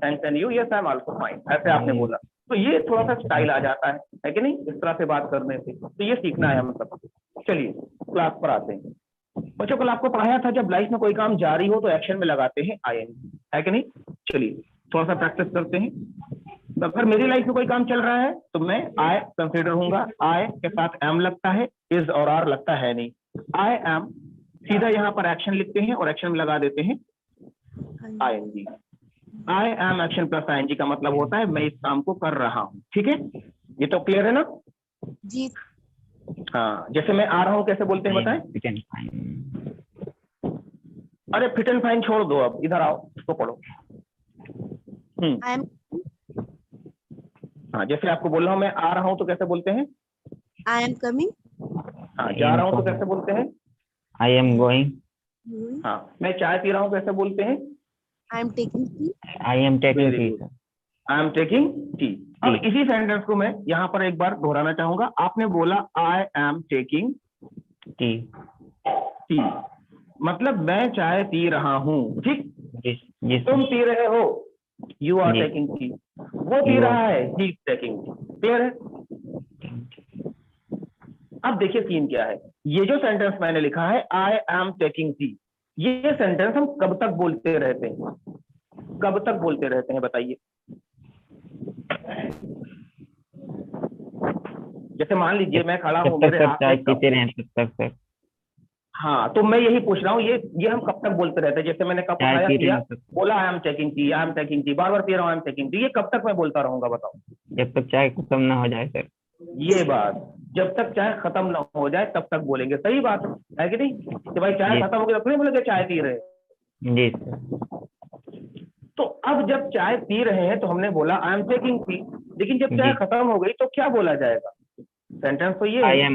thanks and you, yes I am also fine, ऐसे आपने बोला। तो ये थोड़ा सा स्टाइल आ जाता है कि नहीं, इस तरह से बात करने से। तो ये सीखना है हम सब। चलिए क्लास पर आते हैं। बच्चों कल आपको पढ़ाया था जब लाइफ में कोई काम जारी हो तो एक्शन में लगाते हैं आईएनजी, है कि नहीं? चलिए थोड़ा सा प्रैक्टिस करते हैं। तो अगर मेरी लाइफ में कोई काम चल रहा है तो मैं आई कंसीडर हूंगा, आई के साथ एम लगता है, इज और आर लगता है नहीं। आई एम सीधा यहाँ पर एक्शन लिखते हैं और एक्शन में लगा देते हैं ING. I am action plus ING का मतलब होता है मैं इस काम को कर रहा हूँ। ठीक है, ये तो क्लियर है ना? जी। हाँ, जैसे मैं आ रहा हूँ कैसे बोलते हैं बताएं? अरे फिट एंड फाइन छोड़ दो, अब इधर आओ, इसको पढ़ो। I am हाँ, जैसे आपको बोल रहा हूँ मैं आ रहा हूँ तो कैसे बोलते हैं? I am coming. हाँ, जा रहा हूँ तो कैसे बोलते हैं? I am going. हाँ, मैं चाय पी रहा हूँ कैसे बोलते हैं? I am taking tea. I am taking Very tea. good. I am taking tea. अब इसी सेंटेंस को मैं यहाँ पर एक बार दोहराना चाहूंगा। आपने बोला I am taking Tea. T, मतलब मैं चाय पी रहा हूँ। ठीक, जी तुम पी रहे हो, you R G. Taking tea, वो पी You are- रहा है, he is taking tea. Clear है? अब देखिए सीन क्या है। ये जो सेंटेंस मैंने लिखा है आई एम टेकिंग टी, ये सेंटेंस हम कब तक बोलते रहते हैं? कब तक बोलते रहते हैं बताइए? जैसे मान लीजिए मैं खड़ा हूँ, जब तक मेरे सब हाथ चाय में कप। पीते रहें तब तक हाँ, तो मैं यही पूछ रहा हूँ, ये हम कब तक बोलते रहते हैं? जैसे मैंने कप चाय उठाया पी किया, रहे हैं बोला I am taking tea, I am taking tea, bar bar P रहा हूँ आई एम टेकिंग टी, ये कब तक मैं बोलता रहूंगा बताओ? जब तक चाय खत्म ना हो जाए सर। ये बात, जब तक चाय खत्म ना हो जाए तब तक बोलेंगे। सही बात है कि नहीं? कि भाई चाय जी। खत्म हो गई तो नहीं बोलेंगे चाय पी रहे। जी सर। तो अब जब चाय पी रहे हैं तो हमने बोला आई एम टेकिंग टी, लेकिन जब चाय जी। खत्म हो गई तो क्या बोला जाएगा? सेंटेंस तो ये I है।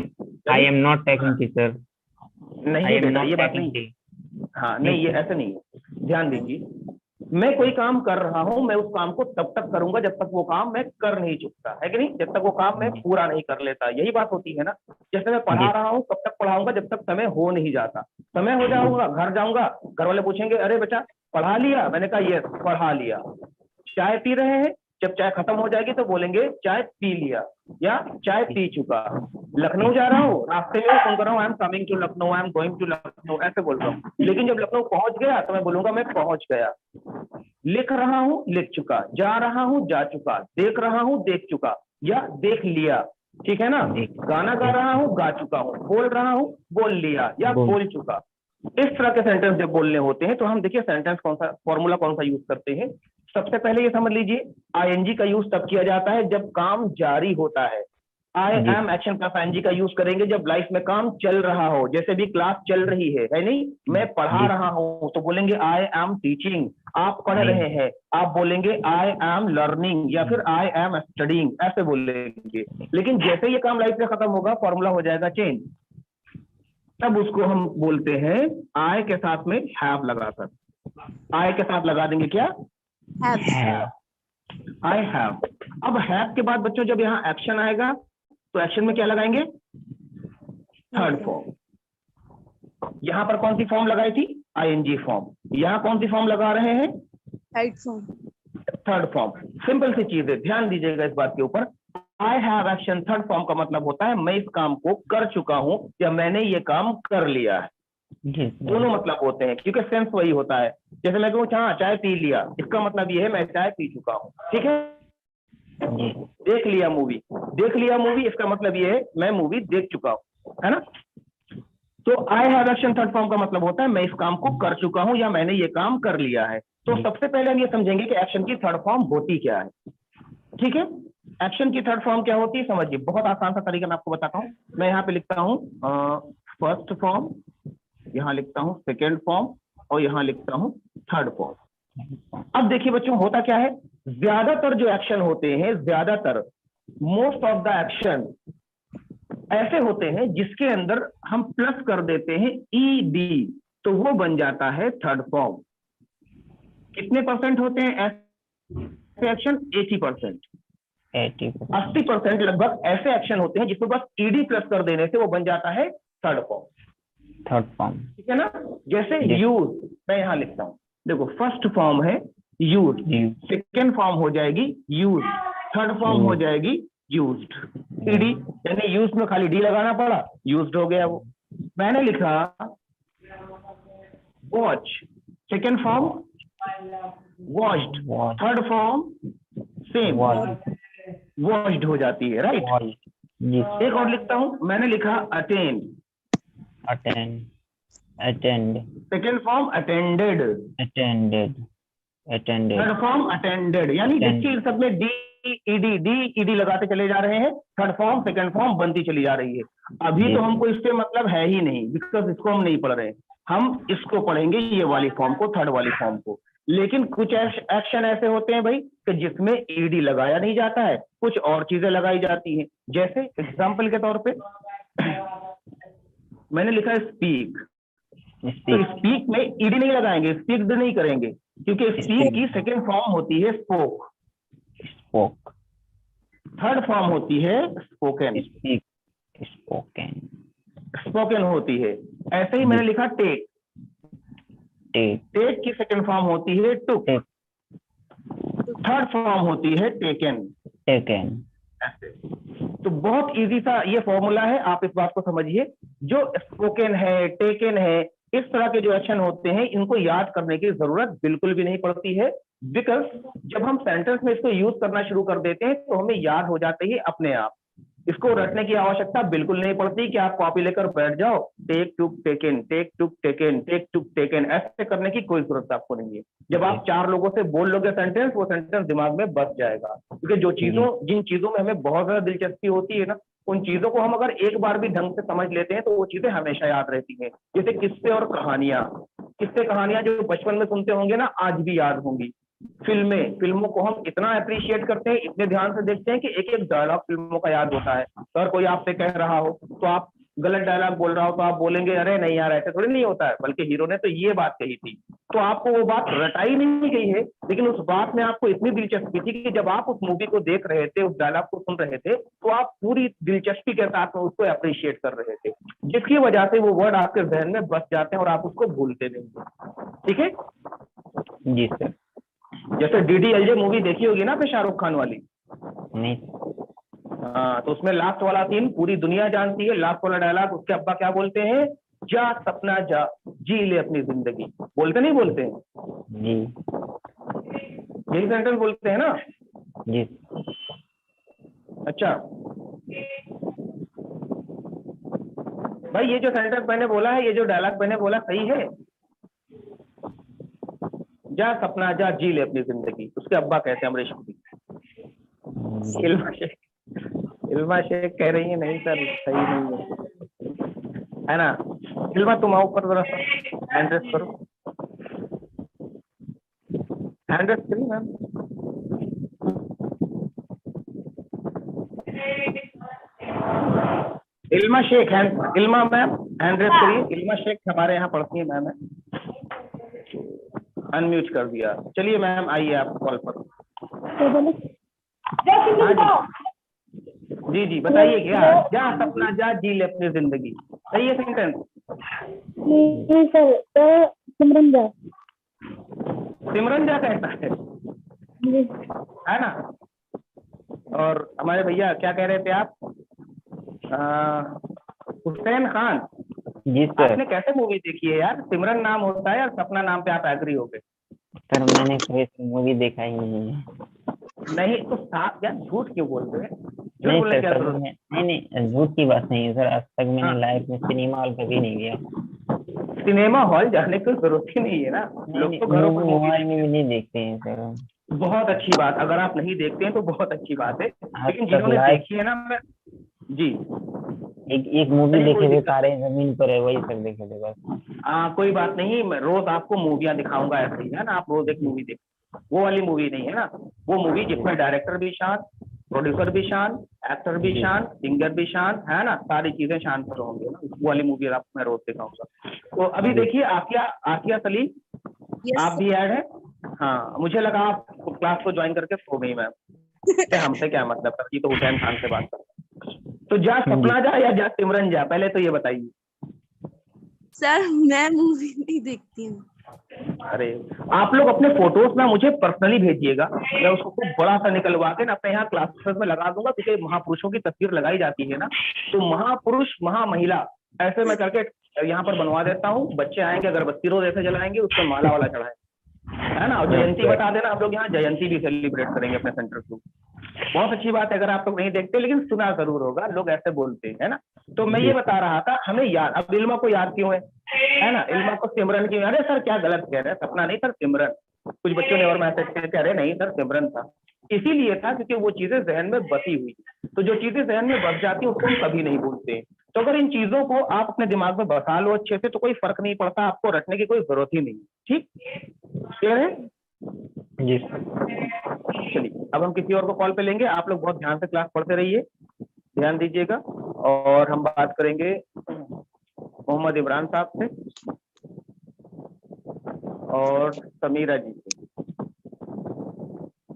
am not taking tea sir. I नहीं am बेटा, not ये बात taking नहीं। tea. हाँ नहीं, ये ऐसा नहीं है। ध्यान दीजिए, मैं कोई काम कर रहा हूं, मैं उस काम को तब तक करूंगा जब तक वो काम मैं कर नहीं चुकता, है कि नहीं? जब तक वो काम मैं पूरा नहीं कर लेता, यही बात होती है ना। जैसे मैं पढ़ा जी। रहा हूं, कब तक पढ़ाऊंगा जब तक समय हो नहीं जाता। समय हो जाऊंगा, घर जाऊंगा, घर वाले पूछेंगे अरे बेटा पढ़ा लिया? मैंने कहा यस पढ़ा लिया। चाय पी रहे हैं, जब चाय खत्म हो जाएगी तो बोलेंगे चाय पी लिया या चाय पी चुका। लखनऊ जा रहा हूँ, रास्ते में फोन कर रहा हूँ I am coming to Lucknow, I am going to Lucknow, ऐसे बोल रहा हूँ। लेकिन जब लखनऊ पहुंच गया तो मैं बोलूंगा मैं पहुंच गया। लिख रहा हूँ लिख चुका, जा रहा हूँ जा चुका, देख रहा हूँ देख चुका या देख लिया। ठीक है ना? गाना गा रहा हूँ गा चुका हूँ, बोल रहा हूँ बोल लिया या बोल चुका। इस तरह के सेंटेंस जब बोलने होते हैं तो हम देखिए सेंटेंस कौन सा फॉर्मूला कौन सा यूज करते हैं। सबसे पहले ये समझ लीजिए, आईएनजी का यूज तब किया जाता है जब काम जारी होता है। I am action plus ING का यूज करेंगे जब लाइफ में काम चल रहा हो, जैसे भी क्लास चल रही है नहीं? मैं पढ़ा रहा हूँ तो बोलेंगे आई एम टीचिंग। आप पढ़ रहे हैं, आप बोलेंगे आई एम लर्निंग या फिर आई एम स्टडिंग, ऐसे बोलेंगे। लेकिन जैसे ये काम लाइफ में खत्म होगा, फॉर्मूला हो जाएगा चेंज। तब उसको हम बोलते हैं आई के साथ में हैव लगाकर। आई के साथ लगा देंगे क्या? I have. अब हैव के बाद बच्चों जब यहाँ एक्शन आएगा तो एक्शन में क्या लगाएंगे? Third form. यहाँ पर कौन सी फॉर्म लगाई थी? ING form. यहाँ कौन सी फॉर्म लगा रहे हैं? Right form. Third form. Simple सी चीज है, ध्यान दीजिएगा इस बात के ऊपर। I have action third form का मतलब होता है मैं इस काम को कर चुका हूं या मैंने ये काम कर लिया है। जी दोनों मतलब होते हैं, क्योंकि सेंस वही होता है। जैसे मैं कहूँ हाँ चाय पी लिया, इसका मतलब ये है मैं चाय पी चुका हूँ, ठीक है। जी देख लिया मूवी, देख लिया मूवी, इसका मतलब ये है मैं मूवी देख चुका हूँ, है ना। तो आई हैव एक्शन थर्ड फॉर्म का मतलब होता है मैं इस काम को कर चुका हूं या मैंने ये काम कर लिया है। तो सबसे पहले हम ये समझेंगे कि एक्शन की थर्ड फॉर्म होती क्या है, ठीक है। एक्शन की थर्ड फॉर्म क्या होती है समझिए, बहुत आसान सा तरीका मैं आपको बताता हूँ। मैं यहाँ पे लिखता हूँ फर्स्ट फॉर्म, यहाँ लिखता हूँ सेकेंड फॉर्म, और यहाँ लिखता हूँ थर्ड फॉर्म। अब देखिए बच्चों होता क्या है, ज्यादातर जो एक्शन होते हैं, ज्यादातर मोस्ट ऑफ द एक्शन ऐसे होते हैं जिसके अंदर हम प्लस कर देते हैं ईडी, तो वो बन जाता है थर्ड फॉर्म। कितने परसेंट होते हैं ऐसे एक्शन? 80%। 80% लगभग ऐसे एक्शन होते हैं जिसमें बस ईडी प्लस कर देने से वो बन जाता है थर्ड फॉर्म। थर्ड फॉर्म, ठीक है ना। जैसे यूज, मैं यहां लिखता हूं, देखो फर्स्ट फॉर्म है यूज, सेकेंड फॉर्म हो जाएगी यूज, थर्ड फॉर्म हो जाएगी यूज्ड। ईडी यानी यूज में खाली डी लगाना पड़ा, यूज्ड हो गया वो। मैंने लिखा watch, second form watched, third form same watched हो जाती है, राइट। जी एक और लिखता हूं, मैंने लिखा attend, attend, attend, second form attended, attended, attended, third form attended. यानी देखिए इन सब में डी ईडी लगाते चले जा रहे हैं, थर्ड फॉर्म सेकंड फॉर्म बनती चली जा रही है। अभी तो हमको इससे मतलब है ही नहीं, बिकॉज इसको हम नहीं पढ़ रहे हैं, हम इसको पढ़ेंगे ये वाली फॉर्म को, थर्ड वाली फॉर्म को। लेकिन कुछ एक्शन ऐसे होते हैं भाई कि जिसमें ईडी लगाया नहीं जाता है, कुछ और चीजें लगाई जाती हैं। जैसे एग्जाम्पल के तौर पे मैंने लिखा स्पीक, तो स्पीक में ईडी नहीं लगाएंगे, स्पीक नहीं करेंगे, क्योंकि स्पीक की सेकेंड फॉर्म होती है स्पोक, स्पोक, थर्ड फॉर्म होती है स्पोकन, स्पीक, स्पोकन, स्पोकन होती है। ऐसे ही मैंने लिखा टेक, टेक, टेक की सेकेंड फॉर्म होती है टुक, थर्ड फॉर्म होती है टेकन, टेकन। तो बहुत इजी सा ये फॉर्मूला है, आप इस बात को समझिए। जो स्पोकन है, टेकन है, इस तरह के जो एक्शन होते हैं इनको याद करने की जरूरत बिल्कुल भी नहीं पड़ती है, बिकॉज जब हम सेंटेंस में इसको यूज करना शुरू कर देते हैं तो हमें याद हो जाते ही अपने आप। इसको रटने की आवश्यकता बिल्कुल नहीं पड़ती कि आप कॉपी लेकर बैठ जाओ, take took taken, take took taken, take took taken, ऐसे करने की कोई जरूरत आपको नहीं है। जब आप चार लोगों से बोल लोगे सेंटेंस, वो सेंटेंस दिमाग में बस जाएगा, क्योंकि जिन चीजों में हमें बहुत ज्यादा दिलचस्पी होती है ना, उन चीजों को हम अगर एक बार भी ढंग से समझ लेते हैं तो वो चीजें हमेशा याद रहती हैं। जैसे किस्से और कहानियां, किस्से कहानियां जो बचपन में सुनते होंगे ना, आज भी याद होंगी। फिल्मों को हम इतना अप्रिशिएट करते हैं, इतने ध्यान से देखते हैं कि एक एक डायलॉग फिल्मों का याद होता है। अगर कोई आपसे कह रहा हो तो आप गलत डायलॉग बोल रहा हो तो आप बोलेंगे अरे नहीं यार ऐसे थोड़ी नहीं होता है, बल्कि हीरो ने तो ये बात कही थी। तो आपको वो बात रटाई नहीं गई है, लेकिन उस बात में आपको इतनी दिलचस्पी थी कि जब आप उस मूवी को देख रहे थे, उस डायलॉग को सुन रहे थे, तो आप पूरी दिलचस्पी के साथ में उसको अप्रिशिएट कर रहे थे, जिसकी वजह से वो वर्ड आपके जहन में बस जाते हैं और आप उसको भूलते नहीं। ठीक है जी सर। जैसे DDLJ मूवी देखी होगी ना, पे शाहरुख खान वाली। नहीं। हाँ, तो उसमें लास्ट वाला सीन पूरी दुनिया जानती है, लास्ट वाला डायलॉग उसके अब्बा क्या बोलते हैं, जा सपना जा, जी ले अपनी जिंदगी, बोलते नहीं बोलते हैं? जी। यही सेंटेंस बोलते हैं ना? जी। अच्छा भाई, ये जो सेंटेंस मैंने बोला है, ये जो डायलॉग मैंने बोला सही है? जा सपना जा, जी ले अपनी जिंदगी, उसके अब्बा कहते हैं अमरीश पुरी। इल्मा शेख कह रही है नहीं सर, सही नहीं है ना? इल्मा तुम आओ ऊपर जरा सा, हैंड रेस करो, हैंड रेस करिए ma'am. Ilma Shaikh Ilma ma'am hand raise करिए। इल्मा शेख हमारे यहाँ पढ़ती है मैम, अनम्यूट कर दिया। चलिए मैम आइए आप कॉल पर। हाँ जी जी बताइए क्या? जा सपना जा, जी ले अपनी जिंदगी, सही है सेंटेंस? नहीं सर, तो सिमरन जा। सिमरन जा कहता है ना? और हमारे भैया क्या कह रहे थे आप? हुसैन खान, जी सर। आपने कैसे मूवी देखी है यार? सिमरन नाम होता है यार, सपना नाम पे आप एग्री हो गए? सर मैंने कोई मूवी देखा ही नहीं है। नहीं तो साफ यार झूठ क्यों बोल रहे हैं? झूठ नहीं बोलने सर, क्या कभी जरूरत? मैं नहीं झूठ की बात नहीं है सर, आज तक मैंने हाँ, लाइफ में सिनेमा हॉल कभी नहीं गया। सिनेमा हॉल जाने की जरूरत ही नहीं है ना, नहीं लोग नहीं, तो घरों पर मूवी मूवी मोबाइल में देखते भी नहीं देखते हैं सर। हैं। बहुत अच्छी बात, अगर आप नहीं देखते हैं तो बहुत अच्छी बात है, आज लेकिन तक जिन्होंने लाइफ देखी है ना, मैं जी एक एक मूवी चलिए कोई देखे थे, दिक्कत, तारे जमीन पर है, वही सर देखे थे बस। कोई बात नहीं, मैं रोज आपको मूवियाँ दिखाऊंगा ऐसे ही, है ना? आप रोज एक मूवी देख, वो वाली मूवी नहीं है ना, वो मूवी जिसमें डायरेक्टर भी शांत, प्रोड्यूसर भी शांत, एक्टर भी जी शांत, सिंगर भी शांत, है ना? सारी चीजें शांत पर होंगी ना, वो वाली मूवी आपको मैं रोज दिखाऊंगा। तो अभी जी देखिए आकिया, आकिया सलीम, Yes, आप भी ऐड है? हाँ, मुझे लगा आप क्लास को ज्वाइन करके सो गई मैम। हमसे क्या मतलब सर, जी तो हुसैन खान से बात कर। तो जा जी सपना जा या जा सिमरन जा, पहले तो ये बताइए। सर मैं मूवी नहीं देखती हूँ। अरे आप लोग अपने फोटोज ना मुझे पर्सनली भेजिएगा, मैं उसको खूब बड़ा सा निकलवा के ना अपने यहाँ क्लासेस में लगा दूंगा, क्योंकि महापुरुषों की तस्वीर लगाई जाती है ना, तो महापुरुष महामहिला ऐसे मैं करके यहाँ पर बनवा देता हूँ। बच्चे आएंगे अगरबत्ती रोज ऐसे जलाएंगे, उसमें माला वाला चढ़ाएंगे, है ना? और जयंती बता देना, हम लोग यहाँ जयंती भी सेलिब्रेट करेंगे अपने सेंटर को। बहुत अच्छी बात है, अगर आप लोग नहीं देखते लेकिन सुना जरूर होगा, लोग ऐसे बोलते हैं, है ना? तो मैं ये बता रहा था, हमें याद, अब इल्मा को याद क्यों है ना? इल्मा को सिमरन क्यों? अरे सर क्या गलत कह रहे हैं, सपना नहीं सर सिमरन। कुछ बच्चों ने और मैसेज किया, अरे नहीं सर सिमरन था। इसीलिए था क्योंकि वो चीजें जहन में बसी हुई, तो जो चीजें जहन में बस जाती है उसको हम कभी नहीं भूलते। तो अगर इन चीजों को आप अपने दिमाग में बसा लो अच्छे से, तो कोई फर्क नहीं पड़ता, आपको रटने की कोई जरूरत ही नहीं। ठीक, क्लियर है? जी चलिए अब हम किसी और को कॉल पे लेंगे, आप लोग बहुत ध्यान से क्लास पढ़ते रहिए, ध्यान दीजिएगा। और हम बात करेंगे मोहम्मद इमरान साहब से और समीरा जी से।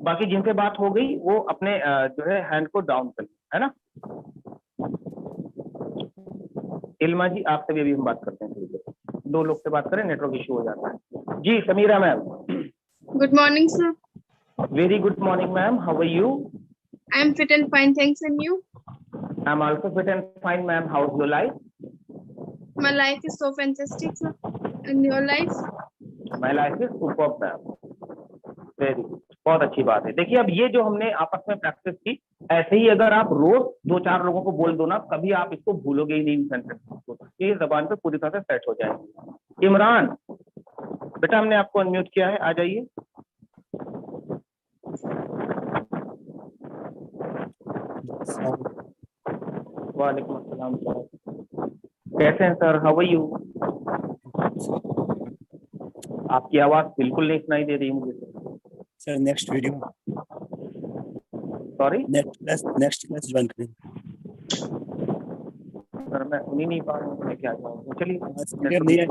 बाकी जिनसे बात हो गई वो अपने जो है हैंड को डाउन कर, है ना? इल्मा जी आपसे भी अभी हम बात करते हैं, दो लोग से बात करें, नेटवर्क इशू हो जाता है। जी Sameera ma'am. Good morning, sir. Very good morning ma'am, how are you? I am fit and fine, thanks. And you? I am also fit and fine ma'am, how is your life? My life is so fantastic, sir. And your life? My life is superb ma'am, very good, बहुत अच्छी बात है। देखिए अब ये जो हमने आपस में प्रैक्टिस की, ऐसे ही अगर आप रोज दो चार लोगों को बोल दो ना, कभी आप इसको भूलोगे ही नहीं, सेंटेंस को, ये जबान पे पूरी तरह से सेट हो जाएगी। इमरान बेटा हमने आपको अनम्यूट किया है, आ जाइए। वालेकुम अस्सलाम सर, कैसे हैं सर, हाउ आर यू? आपकी आवाज बिल्कुल नहीं सुनाई दे रही मुझे sir. Next video, sorry next class join करें। सर मैं सुन ही नहीं पा रहा हूँ, मैं क्या जाऊँ। चलिए नहीं है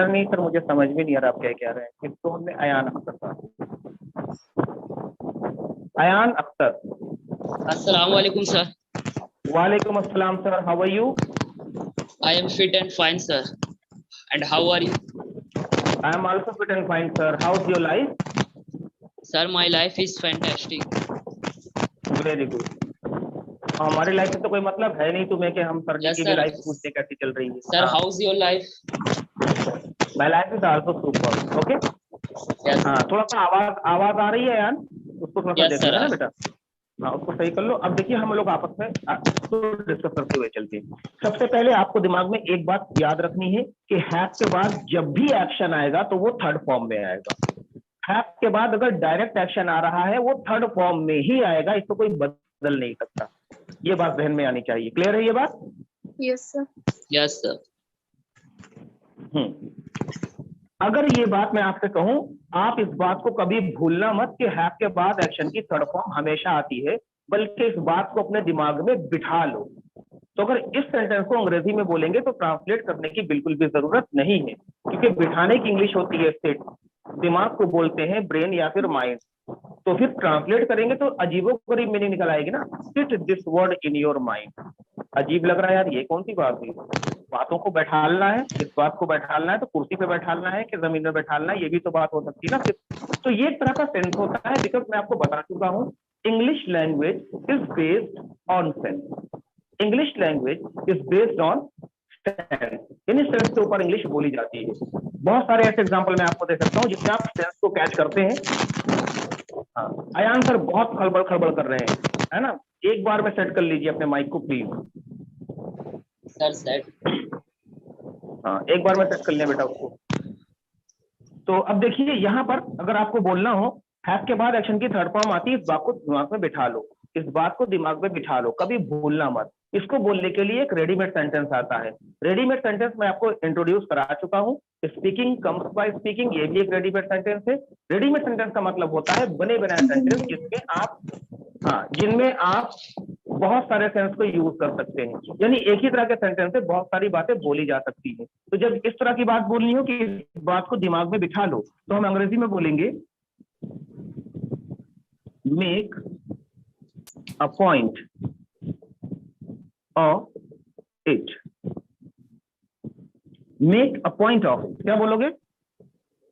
नहीं सर, मुझे समझ में नहीं आ रहा आप क्या कह रहे हैं। किसको हमने? अयान अख्तर साहब, अयान अख्तर। अस्सलाम वालेकुम sir. वालेकुम अस्सलाम sir, how are you? I am fit and fine sir. And how are you? I am also fit and fine sir, how is your life? Sir, my life is fantastic. Very good. हमारी life से तो कोई मतलब है नहीं तुम्हें कि हम सर जी Yes, की भी sir. लाइफ पूछते कैसी चल रही है। Sir, how's your life? My life is also super, okay. Yes. हाँ थोड़ा सा आवाज आवाज आ रही है यार, उसको थोड़ा सा Yes, देख sir. लेना ना बेटा, हाँ उसको सही कर लो। अब देखिए हम लोग आपस में डिस्कस करते हुए चलते हैं। सबसे पहले आपको दिमाग में एक बात याद रखनी है कि हैव के बाद जब भी एक्शन आएगा तो वो थर्ड फॉर्म में आएगा। हैव के बाद अगर डायरेक्ट एक्शन आ रहा है वो थर्ड फॉर्म में ही आएगा, इसको कोई बदल नहीं सकता। ये बात ध्यान में आनी चाहिए, क्लियर है ये बात? Yes, sir. Yes sir. अगर ये बात मैं आपसे कहूं, आप इस बात को कभी भूलना मत कि हैव के बाद एक्शन की थर्ड फॉर्म हमेशा आती है, बल्कि इस बात को अपने दिमाग में बिठा लो। तो अगर इस सेंटेंस को अंग्रेजी में बोलेंगे तो ट्रांसलेट करने की बिल्कुल भी जरूरत नहीं है, क्योंकि बिठाने की इंग्लिश होती है स्टेट, दिमाग को बोलते हैं ब्रेन या फिर माइंड। तो फिर ट्रांसलेट करेंगे तो अजीबोगरीब मीनिंग निकल आएगी ना, sit this word in your mind. अजीब लग रहा है यार, ये कौन सी बात हुई? बातों को बैठालना है, इस बात को बैठालना है तो कुर्सी पे बैठालना है कि जमीन में बैठालना है, ये भी तो बात हो सकती है ना। तो ये एक तरह का सेंस होता है, बिकॉज मैं आपको बता चुका हूँ English language is based on sense. English language is based on sense, यानी सेंस के ऊपर इंग्लिश बोली जाती है। बहुत सारे ऐसे एग्जांपल मैं आपको दे सकता हूँ जिसमें आप सेंस को कैच करते हैं। हाँ, अयान सर बहुत खड़बड़ खड़बड़ कर रहे हैं, है ना? एक बार में सेट कर लीजिए अपने माइक को प्लीज। Sir set. हाँ, एक बार में सेट कर लिया बेटा उसको। तो अब देखिए यहाँ पर अगर आपको बोलना हो, हैव के बाद एक्शन की थर्ड फॉर्म आती है, इस बात को दिमाग में बिठा लो, इस बात को दिमाग में बिठा लो, कभी भूलना मत। इसको बोलने के लिए एक रेडीमेड सेंटेंस आता है। रेडीमेड सेंटेंस मैं आपको इंट्रोड्यूस करा चुका हूँ। स्पीकिंग कम्स बाय स्पीकिंग, ये भी एक रेडीमेड सेंटेंस है। रेडीमेड सेंटेंस का मतलब होता है बने बनाए सेंटेंस जिसमें आप, हाँ, जिनमें आप बहुत सारे सेंस को यूज कर सकते हैं, यानी एक ही तरह के सेंटेंस से बहुत सारी बातें बोली जा सकती है। तो जब इस तरह की बात बोलनी हो कि इस बात को दिमाग में बिठा लो, तो हम अंग्रेजी में बोलेंगे make a point of it. Make a point of it, क्या बोलोगे?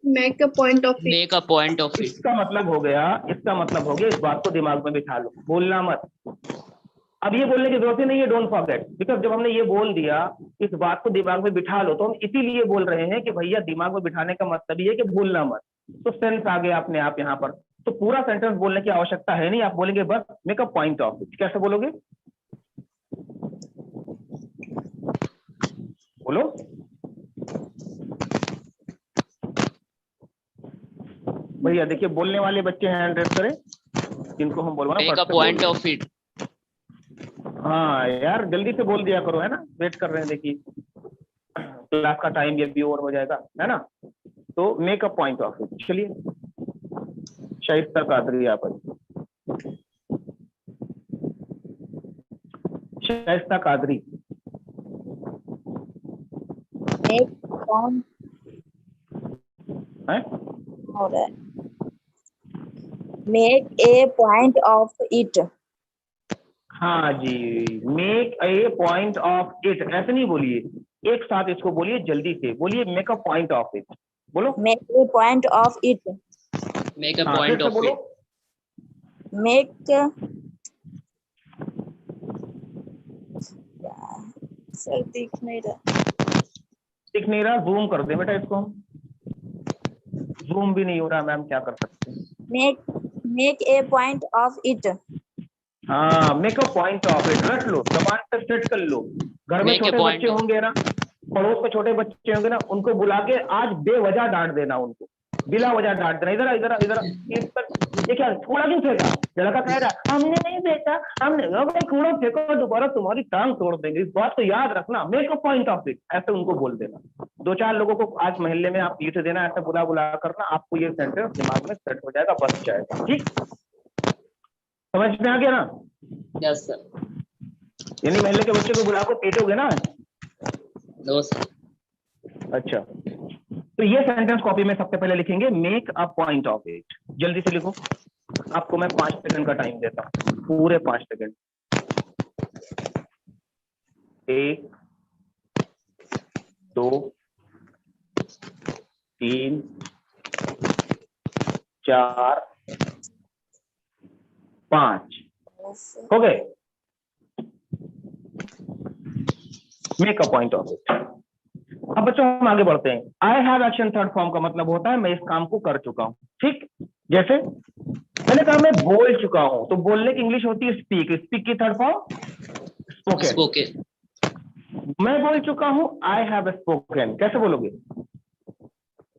Make a point of it. Make a point of it. इसका मतलब हो गया इस बात को दिमाग में बिठा लो, बोलना मत। अब ये बोलने की जरूरत ही नहीं है, डोंट फॉरगेट, बिकॉज जब हमने ये बोल दिया इस बात को दिमाग में बिठा लो, तो हम इसीलिए बोल रहे हैं कि भैया दिमाग में बिठाने का मतलब ये है कि भूलना मत। तो सेंस आ गया अपने आप यहाँ पर, तो पूरा सेंटेंस बोलने की आवश्यकता है नहीं, आप बोलेंगे बस make a point of it. कैसे बोलोगे? बोलो। भैया देखिए, बोलने वाले बच्चे हैंड रेस करें, जिनको हम बोलवाना। Make a point of it. हाँ यार, जल्दी से बोल दिया करो, है ना? वेट कर रहे हैं, देखिए क्लास का टाइम ये भी ओवर हो जाएगा, है ना? तो make a point of it. चलिए, शाइस्ता कादरी आप आइए। Shaista Qadri. Make a point of it. हाँ जी, make a point of it. ऐसे नहीं बोलिए, एक साथ इसको बोलिए, जल्दी से बोलिए, make a point of it. बोलो, Make a point of it. Make a हाँ, point फिर से of बोलो। it. Make सर दिख नहीं रहा, जूम कर दे बेटा इसको। जूम भी नहीं हो रहा मैम, क्या कर सकते हैं? Make a point of it. हाँ, make a point of it. रख लो, जबान पे सेट कर लो। घर में Make a छोटे point बच्चे of- होंगे ना, पड़ोस में छोटे बच्चे होंगे ना, उनको बुला के आज बेवजह डांट देना, उनको बिला वजह डांट देना। इधर इधर इधर, ये क्या कूड़ा क्यों फेंका? लड़का कह रहा हमने नहीं फेंका, हमने। भाई कूड़ा फेंको, दोबारा तुम्हारी टांग तोड़ देंगे, इस बात को याद रखना। Make a point of it, ऐसे उनको बोल देना। 2-4 लोगों को आज मोहल्ले में आप पीट देना, ऐसा बुला बुला करना, आपको ये सेंटेंस दिमाग में सेट हो जाएगा, बच जाएगा। ठीक, समझ में आ गया ना? Yes sir. यानी मोहल्ले के बच्चे को बुला को पीटोगे ना? No sir. अच्छा, तो ये सेंटेंस कॉपी में सबसे पहले लिखेंगे, make a point of it. जल्दी से लिखो, आपको मैं 5 सेकंड का टाइम देता हूँ, पूरे 5 सेकंड। 1 2 3 4 5 हो गए। Make a point of it. अब बच्चों हम आगे बढ़ते हैं। आई हैव एक्शन थर्ड फॉर्म का मतलब होता है मैं इस काम को कर चुका हूं। ठीक, जैसे मैंने कहा मैं बोल चुका हूं, तो बोलने की इंग्लिश होती है स्पीक। स्पीक की थर्ड फॉर्म स्पोकन। Spoken. मैं बोल चुका हूं, आई हैव स्पोकन। कैसे बोलोगे?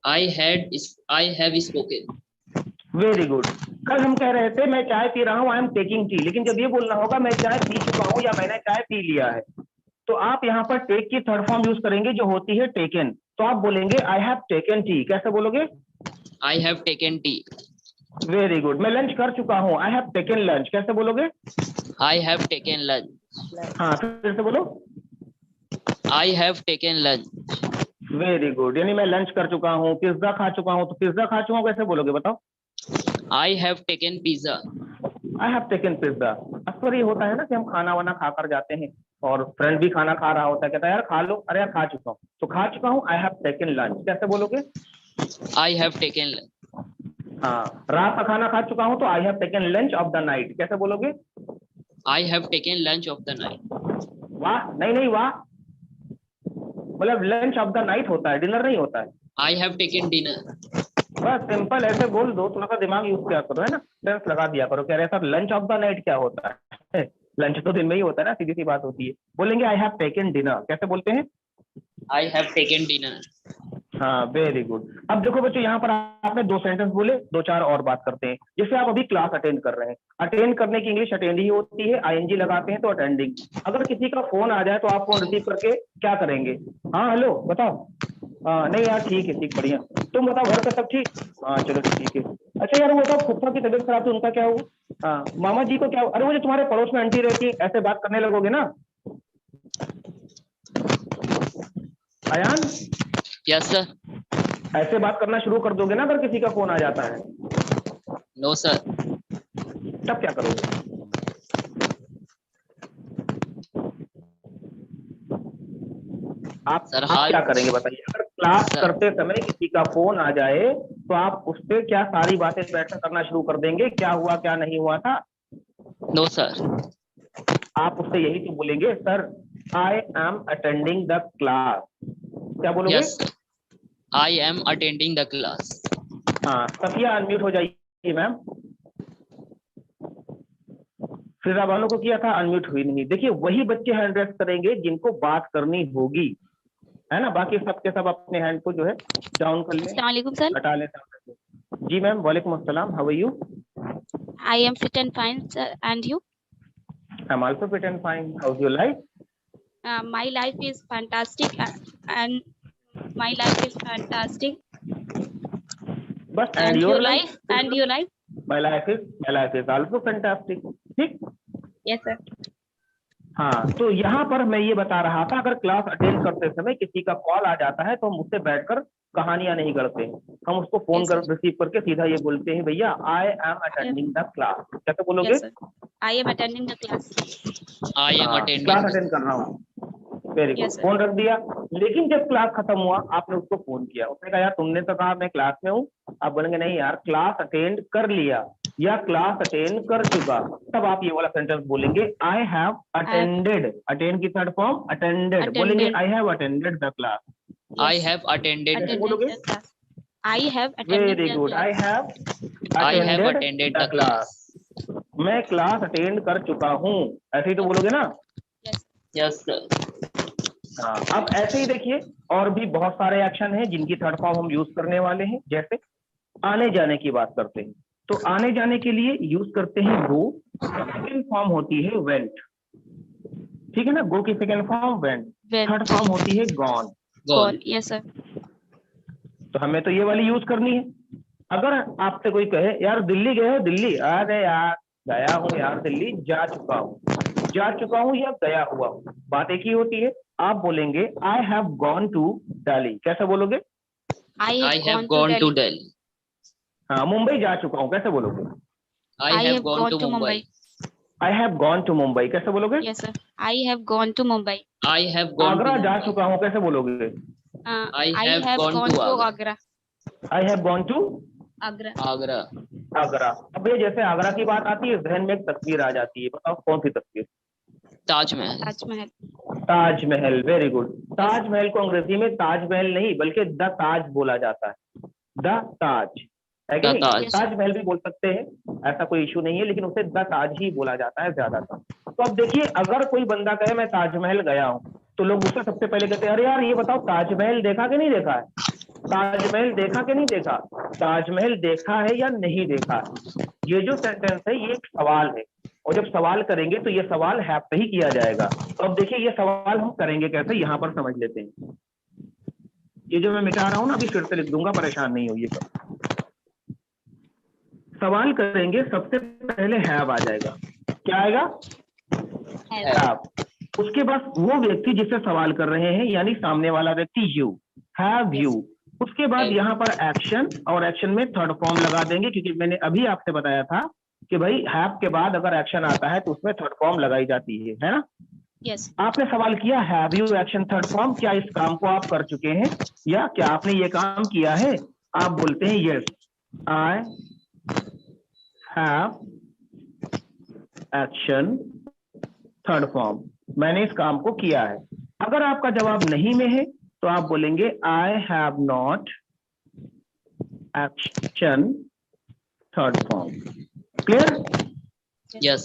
I have spoken. Very good. कल हम कह रहे थे मैं चाय पी रहा हूं, आई एम टेकिंग टी, लेकिन जब ये बोलना होगा मैं चाय पी चुका हूं या मैंने चाय पी लिया है, तो आप यहाँ पर टेक की थर्ड फॉर्म यूज करेंगे जो होती है टेकन। तो आप बोलेंगे आई हैव टेकन टी। कैसे बोलोगे? I have taken tea. Very good. मैं लंच कर चुका हूँ, आई हैव टेकन लंच। कैसे बोलोगे? I have taken lunch. हाँ, फिर से बोलो। I have taken lunch. Very good. यानी मैं लंच कर चुका हूँ, पिज्जा खा चुका हूँ, तो पिज्जा खा चुका हूँ कैसे बोलोगे बताओ? I have taken pizza. I have taken pizza. अक्सर ये होता है ना कि हम खाना वाना खा कर जाते हैं और फ्रेंड भी खाना खा रहा होता है, कहता है यार खा लो, अरे यार खा चुका हूँ, तो खा चुका हूँ, आई हैव टेकन लंच। कैसे बोलोगे? I have taken lunch. हाँ, रात का खाना खा चुका हूँ तो I have taken lunch of the night. कैसे बोलोगे? I have taken lunch of the night. वाह नहीं नहीं वाह मतलब लंच ऑफ द नाइट होता है, डिनर नहीं होता है। I have taken dinner. बस सिंपल ऐसे बोल दो, थोड़ा सा दिमाग यूज किया करो, है ना, सेंस लगा दिया करो। कह रहे sir lunch of the night क्या होता है? लंच तो दिन में ही होता है ना, सीधी सी बात होती है। बोलेंगे आई हैव टेकन डिनर, कैसे बोलते हैं? I have taken dinner. हाँ वेरी गुड। अब देखो बच्चों यहाँ पर आपने 2 सेंटेंस बोले, 2-4 और बात करते हैं। जैसे आप अभी क्लास अटेंड कर रहे हैं, अटेंड करने की इंग्लिश अटेंड ही होती है, आईएनजी लगाते हैं तो अटेंडिंग। अगर किसी का फोन आ जाए तो आप फोन रिसीव करके क्या करेंगे? हाँ हेलो बताओ। नहीं यार ठीक है, ठीक बढ़िया। तुम बताओ घर का सब ठीक? हाँ चलो ठीक है। अच्छा यार वो बताओ फुफ्फा की तबीयत खराब थी, उनका क्या हुआ? हाँ मामा जी को क्या हुआ? अरे वो जो तुम्हारे पड़ोस में आंटी रहती है, ऐसे बात करने लगोगे ना अयान? Yes sir. ऐसे बात करना शुरू कर दोगे ना अगर किसी का फोन आ जाता है? No sir. तब क्या करोगे? आप Sir, क्या करेंगे बताइए? अगर क्लास Sir. करते समय किसी का फोन आ जाए तो आप उस पर क्या सारी बातें बैठकर करना शुरू कर देंगे? क्या हुआ क्या नहीं हुआ था? No sir. आप उससे यही तो बोलेंगे sir I am attending the class. क्या बोलोगे? Yes sir. I am attending the class. हाँ सफिया अनम्यूट हो जाइए मैम। फिजा वालों को किया था, अनम्यूट हुई नहीं। देखिए वही बच्चे हैंड रेस करेंगे जिनको बात करनी होगी, है ना। बाकी सबके सब अपने हैंड को जो है डाउन कर ले, अस्सलाम वालेकुम सर। हटा ले। जी मैम वालेकुम अस्सलाम, how are you? I am fit and fine sir, and you? I am also fit and fine, how is your life? My life is fantastic and my life is fantastic. बस And your life? And your life? My life is also fantastic. ठीक? Yes sir. हाँ तो यहाँ पर मैं ये बता रहा था, अगर क्लास अटेंड करते समय किसी का कॉल आ जाता है तो हम उससे बैठकर कहानियां नहीं करते, हम उसको फोन Yes, कर sir. रिसीव करके सीधा ये बोलते हैं भैया I am attending the class. कैसे बोलोगे? Yes sir. I am attending the class. I am attending. Class attend कर रहा हूँ। Very good. Yes, sir. Phone रख दिया, लेकिन जब क्लास खत्म हुआ आपने उसको फोन किया, उसने कहा यार तुमने तो कहा मैं क्लास में हूँ। आप बोलेंगे नहीं यार क्लास अटेंड कर लिया या क्लास अटेंड कर चुका, तब आप ये वाला सेंटेंस बोलेंगे आई हैव अटेंडेड। अटेंड की थर्ड फॉर्म अटेंडेड। बोलेंगे I have attended the class. I have attended. Attended the class. I have attended very the good. I class. Have I have attended the class. मैं class attend कर चुका हूँ, ऐसे ही तो बोलोगे ना। Yes sir. हाँ अब ऐसे ही देखिए और भी बहुत सारे एक्शन हैं जिनकी थर्ड फॉर्म हम यूज करने वाले हैं। जैसे आने जाने की बात करते हैं तो आने जाने के लिए यूज करते हैं गो, सेकेंड फॉर्म होती है वेंट। ठीक है ना, गो की second form went, Went. Third form होती है गॉन। Gone. Yes sir. तो हमें तो ये वाली यूज करनी है। अगर आपसे कोई कहे यार दिल्ली गए हो? दिल्ली अरे यार गया हूँ यार, दिल्ली जा चुका हूँ या गया हुआ हूँ, बात एक ही होती है। आप बोलेंगे I have gone to Delhi. कैसे बोलोगे? I I have have gone to Delhi. हाँ मुंबई जा चुका हूँ, कैसे बोलोगे? I have gone to Mumbai. I have gone to Mumbai, कैसे बोलोगे? Yes sir. I have gone to Mumbai. I have gone Agra to जा Mumbai. चुका हूँ, कैसे बोलोगे? I have gone to Agra. I have gone to Agra. Agra. Agra. अब ये जैसे आगरा की बात आती है जहन में एक तस्वीर आ जाती है, बताओ कौन सी तस्वीर? Taj Mahal. Taj Mahal. Taj Mahal. Very good. Taj Mahal को अंग्रेजी में ताजमहल नहीं बल्कि द ताज बोला जाता है। द ताज है कि The नहीं? Taj. ताजमहल भी बोल सकते हैं, ऐसा कोई इशू नहीं है, लेकिन उसे द ताज ही बोला जाता है ज्यादातर। तो अब देखिए अगर कोई बंदा कहे मैं ताजमहल गया हूँ तो लोग उससे सबसे पहले कहते हैं अरे यार ये बताओ ताजमहल देखा कि नहीं देखा है? ताजमहल देखा कि नहीं देखा? ताजमहल देखा है या नहीं देखा है? ये जो सेंटेंस है ये एक सवाल है, और जब सवाल करेंगे तो ये सवाल हैव पे ही किया जाएगा। तो अब देखिए ये सवाल हम करेंगे कैसे, यहाँ पर समझ लेते हैं। ये जो मैं मिटा रहा हूँ ना अभी फिर से लिख दूंगा, परेशान नहीं होइएगा। सवाल करेंगे सबसे पहले हैव आ जाएगा। क्या आएगा? हैव। उसके बाद वो व्यक्ति जिससे सवाल कर रहे हैं यानी सामने वाला व्यक्ति यू, हैव यू। उसके बाद यहाँ पर एक्शन, और एक्शन में थर्ड फॉर्म लगा देंगे क्योंकि मैंने अभी आपसे बताया था कि भाई हैव के बाद अगर एक्शन आता है तो उसमें थर्ड फॉर्म लगाई जाती है ना। Yes. आपने सवाल किया have you action third form, क्या इस काम को आप कर चुके हैं या क्या आपने ये काम किया है? आप बोलते हैं yes I have action third form. मैंने इस काम को किया है। अगर आपका जवाब नहीं में है तो आप बोलेंगे I have not action third form. Clear? Yes.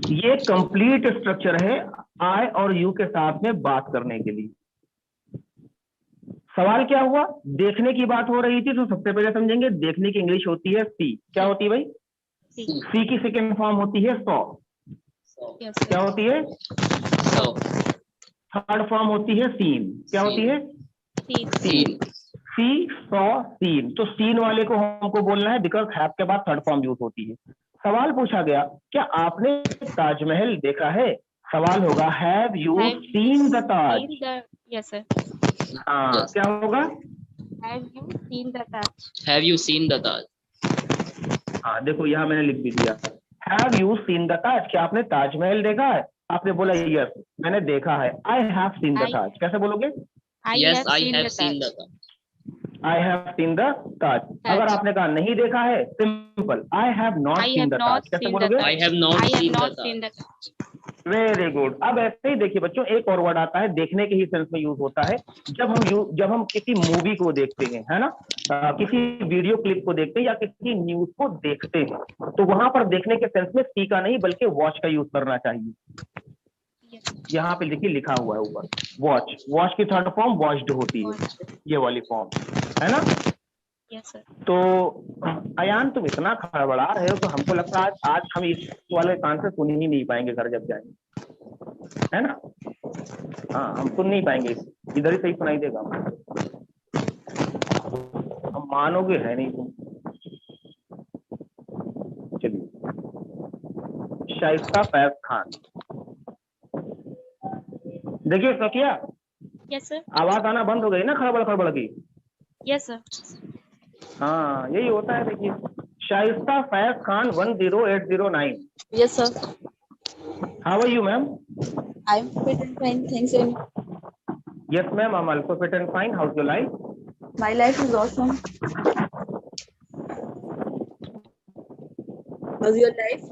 ये कंप्लीट स्ट्रक्चर है आई और यू के साथ में बात करने के लिए। सवाल क्या हुआ? देखने की बात हो रही थी, तो सबसे पहले समझेंगे देखने की इंग्लिश होती है सी। क्या होती है भाई? सी की सेकेंड फॉर्म होती है सॉ। Yes. क्या होती है? So, थर्ड फॉर्म होती है सीन। क्या होती है? seen. सी सॉ सीन। तो सीन वाले को हमको बोलना है बिकॉज हैव के बाद थर्ड फॉर्म यूज होती है। सवाल पूछा गया क्या आपने ताजमहल देखा है? सवाल होगा have you Have scene the Taj? seen the, yes sir. हाँ, Yes. क्या होगा? Have you seen the Taj? Have you seen the Taj? हाँ देखो यहाँ मैंने लिख भी दिया हैव यू सीन द ताज। क्या आपने ताजमहल देखा है? आपने बोला यस मैंने देखा है। आई हैव सीन द I- ताज। कैसे बोलोगे? I Yes, have I seen have the seen Taj. the Taj. I have seen the Taj. अगर आपने कहा नहीं देखा है, simple I have not I seen have the Taj. not कैसे seen the बोलोगे? I Taj. have not I have seen the not Taj. seen the Taj. Very good. अब ऐसे ही देखिए बच्चों, एक और वर्ड आता है देखने के ही सेंस में यूज होता है जब हम किसी मूवी को देखते हैं, है ना, किसी वीडियो क्लिप को देखते हैं या किसी न्यूज को देखते हैं, तो वहां पर देखने के सेंस में सी का नहीं बल्कि वॉच का यूज करना चाहिए। Yes. यहाँ पे देखिए लिखा हुआ है ऊपर वॉच। वॉच की थर्ड फॉर्म वॉच्ड होती है, ये वाली फॉर्म, है ना। Yes sir. तो अयान तुम इतना खड़बड़ा रहे हो तो हमको लगता है आज हम इस वाले कान से सुन ही नहीं पाएंगे घर जब जाएंगे, है ना। हाँ हम सुन नहीं पाएंगे, इधर ही सही सुनाई देगा। हम मानोगे है नहीं तुम। चलिए, शाइस्ता फैज खान। देखिए सकिया, Yes sir. आवाज आना बंद हो गई ना खड़बड़ खड़बड़ की। Yes sir. हाँ यही होता है। देखिए Shaista Faiz Khan 10809। Yes, sir. How are you ma'am? I'm fit and fine. Thanks. And Yes ma'am, I'm also fit and fine. How's your life? my life is awesome. How's your life?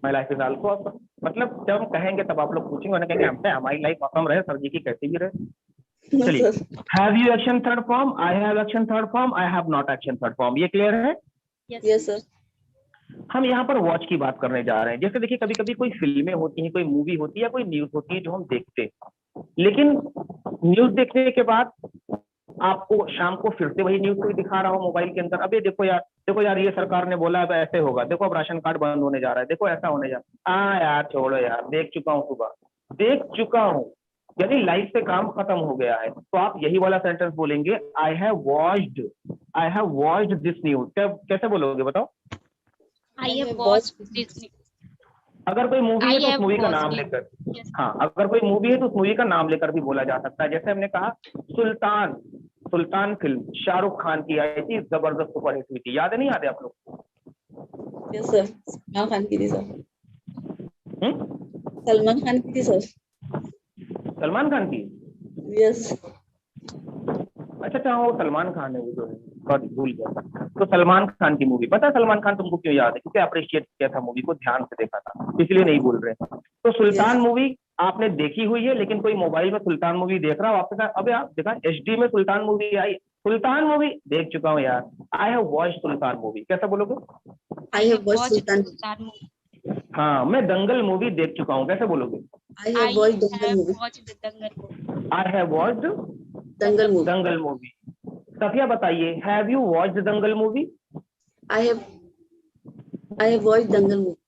My life is also awesome. मतलब जब हम कहेंगे तब आप लोग पूछेंगे, उन्हें कहेंगे हमसे हमारी लाइफ awesome रहे, सर जी की कैसी भी रहे। No, चलिए, sir. have you action third form? I have action third form. I have not action third form. ये क्लियर है? Yes, sir. हम यहाँ पर वॉच की बात करने जा रहे हैं। जैसे देखिए कभी कभी कोई फिल्में होती हैं, कोई मूवी होती है या कोई न्यूज होती है जो हम देखते हैं, लेकिन न्यूज देखने के बाद आपको शाम को फिर से वही न्यूज कोई दिखा रहा हो मोबाइल के अंदर, अबे देखो यार ये सरकार ने बोला अब ऐसे होगा, देखो अब राशन कार्ड बंद होने जा रहा है, देखो ऐसा होने जा रहा है। हाँ यार छोड़ो यार, देख चुका हूँ, सुबह देख चुका हूँ, यानी लाइफ से काम खत्म हो गया है। तो आप यही वाला सेंटेंस बोलेंगे I have watched this news. कैसे बोलोगे बताओ? I have watched this. अगर कोई मूवी है I तो उस have मूवी का watched नाम it. लेकर, Yes. हाँ अगर कोई मूवी है तो उस मूवी का नाम लेकर भी बोला जा सकता है। जैसे हमने कहा सुल्तान फिल्म शाहरुख खान की आई थी, जबरदस्त सुपरहिट हुई थी, याद है नहीं याद है आप लोग? Yes, sir. Salman Khan की थी, sir. हम्म? Salman Khan की थी, sir. सलमान खान की? Yes. अच्छा वो सलमान खान है, वो जो है सॉरी भूल गया। तो सलमान खान की मूवी, पता है सलमान खान तुमको क्यों याद है? क्योंकि अप्रिशिएट किया था मूवी को, ध्यान से देखा था, इसलिए नहीं भूल रहे। तो सुल्तान मूवी आपने देखी हुई है, लेकिन कोई मोबाइल में सुल्तान मूवी देख रहा हो, आपके साथ अबे आप देखा HD में सुल्तान मूवी आई, सुल्तान मूवी देख चुका हूँ यार, आई हैव वॉच्ड सुल्तान मूवी। कैसा बोलोगे? I have watched Sultan. movie. हाँ मैं दंगल मूवी देख चुका हूँ। कैसे बोलोगे? I have watched Dangal movie. watched the Dangal movie. I have watched Dangal movie. Dangal movie. Safiya बताइए, have you watched Dangal movie? I have watched Dangal movie.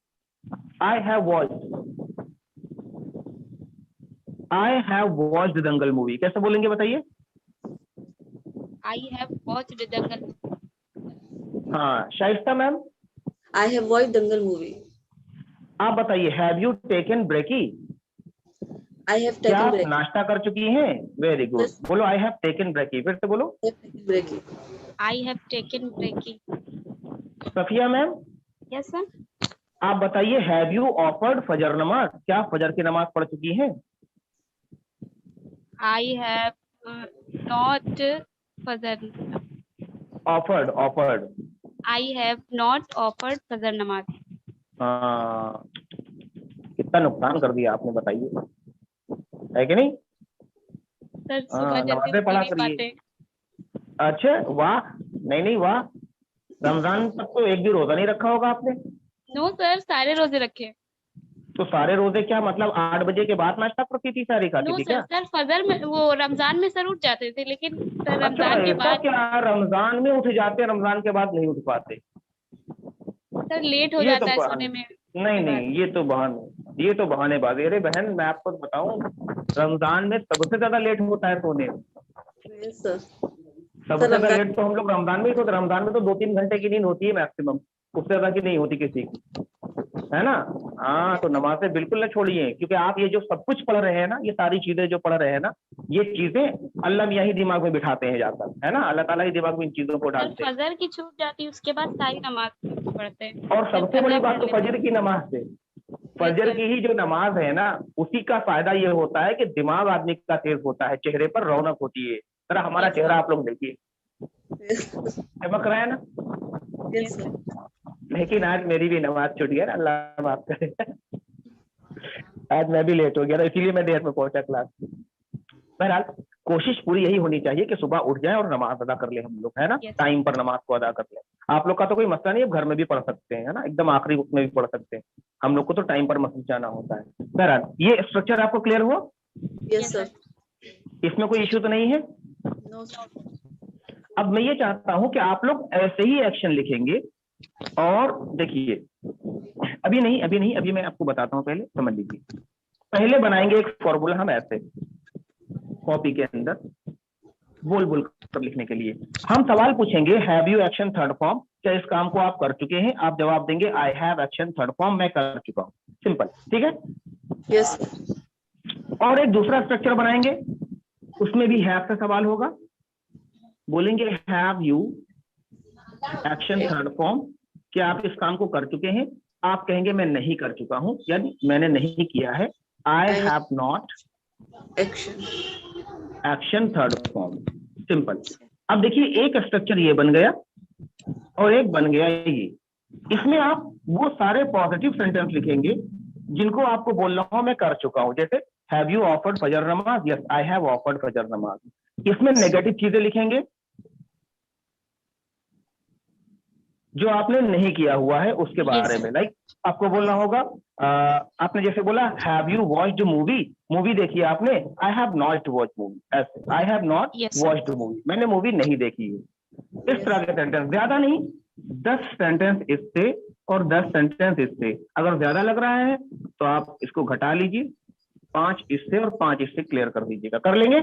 I have watched Dangal movie. कैसे बोलेंगे बताइए? I have watched the Dangal. हाँ Shaista ma'am I have watched Dangal movie. आप बताइए, have you taken brekkie? I have क्या taken आप break. नाश्ता कर चुकी हैं? Very good. Yes. बोलो आई हैव टेकन ब्रेकी, फिर से बोलो। I have taken break. I have taken breaking. Safia ma'am Yes sir. आप बताइए, हैव यू ऑफर्ड फजर नमाज? क्या आप फजर की नमाज पढ़ चुकी हैं? I have not Fajr. कितना नुकसान कर दिया आपने, बताइए, है कि नहीं? सर सुबह जल्दी नमाजें उठ पढ़ा नहीं करिए। पाते। अच्छा वाह, नहीं वाह, रमजान तक तो एक भी रोजा नहीं रखा होगा आपने। नो सर, सारे रोजे रखे। तो सारे रोजे क्या मतलब 8 बजे के बाद नाश्ता करती थी, सारी खाती नो थी सर, क्या? सर फजर में वो रमजान में सर उठ जाते थे, लेकिन सर अच्छा रमजान के ऐसा बाद क्या, रमजान में उठ जाते, रमजान के बाद नहीं उठ पाते? सर लेट हो ये तो जाता है सोने बहाने, में। नहीं के बाद नहीं, ये तो बहानेबाजी। अरे बहन मैं आपको बताऊं, रमजान में सबसे ज्यादा लेट होता है सोने में। Yes sir. सबसे सर ज्यादा रमजान लेट तो हम लोग रमजान में ही सोते। रमजान में तो 2-3 घंटे की नींद होती है मैक्सिमम, उससे ज्यादा की नहीं होती किसी की, है ना? हाँ, तो नमाजें बिल्कुल न छोड़िए, क्योंकि आप ये जो सब कुछ पढ़ रहे हैं ना, ये सारी चीजें जो पढ़ रहे हैं ना, ये चीजें अल्लाह मियां ही दिमाग में बिठाते हैं जाकर, है ना? अल्लाह ताला ही दिमाग में इन चीजों को सर डालते हैं। फजर की छूट जाती है, उसके बाद सारी नमाज पढ़ते हैं। और फिर सबसे बड़ी फजर बात पढ़ तो लेते फजर की नमाज से, हैं। फजर सर की ही जो नमाज है ना, उसी का फायदा ये होता है कि दिमाग आदमी का तेज होता है, चेहरे पर रौनक होती है। जरा हमारा यस चेहरा सर। आप लोग देखिए, चमक रहा है ना? Yes yes sir. सर। लेकिन आज मेरी भी नमाज छूट गया ना, अल्लाह माफ करे। आज मैं भी लेट हो गया था, इसीलिए मैं देर में पहुंचा क्लास। बहरहाल कोशिश पूरी यही होनी चाहिए कि सुबह उठ जाए और नमाज अदा कर ले हम लोग, है ना? Yes. टाइम पर नमाज को अदा कर ले। आप लोग का तो कोई मसला नहीं है, घर में भी पढ़ सकते हैं, है ना? एकदम आखिरी वक्त में भी पढ़ सकते हैं। हम लोग को तो टाइम पर मस्जिद जाना होता है। बहरहाल ये स्ट्रक्चर आपको क्लियर हुआ? Yes sir. इसमें कोई इश्यू तो नहीं है? No sir. अब मैं ये चाहता हूं कि आप लोग ऐसे ही एक्शन लिखेंगे, और देखिए अभी नहीं, अभी मैं आपको बताता हूं, पहले समझ लीजिए। पहले बनाएंगे एक फॉर्मूला हम ऐसे कॉपी के अंदर बोल बोल कर लिखने के लिए। हम सवाल पूछेंगे, have you action third form, क्या इस काम को आप कर चुके हैं? आप जवाब देंगे आई हैव एक्शन थर्ड फॉर्म, मैं कर चुका हूं। सिंपल, ठीक है? यस। और एक दूसरा स्ट्रक्चर बनाएंगे, उसमें भी हैव से सवाल होगा। बोलेंगे have you action third form, क्या आप इस काम को कर चुके हैं? आप कहेंगे मैं नहीं कर चुका हूं, यानी मैंने नहीं किया है। आई have not action third form, simple. अब देखिए एक स्ट्रक्चर ये बन गया और एक बन गया ये। इसमें आप वो सारे पॉजिटिव सेंटेंस लिखेंगे जिनको आपको बोल रहा हूं मैं कर चुका हूं, जैसे हैव यू ऑफर्ड फजर नमाज, यस आई हैव ऑफर्ड फजर नमाज। इसमें नेगेटिव चीजें लिखेंगे जो आपने नहीं किया हुआ है उसके बारे में। लाइक आपको बोलना होगा, आपने जैसे बोला have you watched movie, movie देखी आपने? I have not watch movie, ऐसे I have not watched movie, मैंने मूवी नहीं देखी है। इस तरह के सेंटेंस, ज्यादा नहीं, 10 सेंटेंस इससे और 10 सेंटेंस इससे। अगर ज्यादा लग रहा है तो आप इसको घटा लीजिए, 5 इससे और 5 इससे क्लियर कर दीजिएगा। कर लेंगे?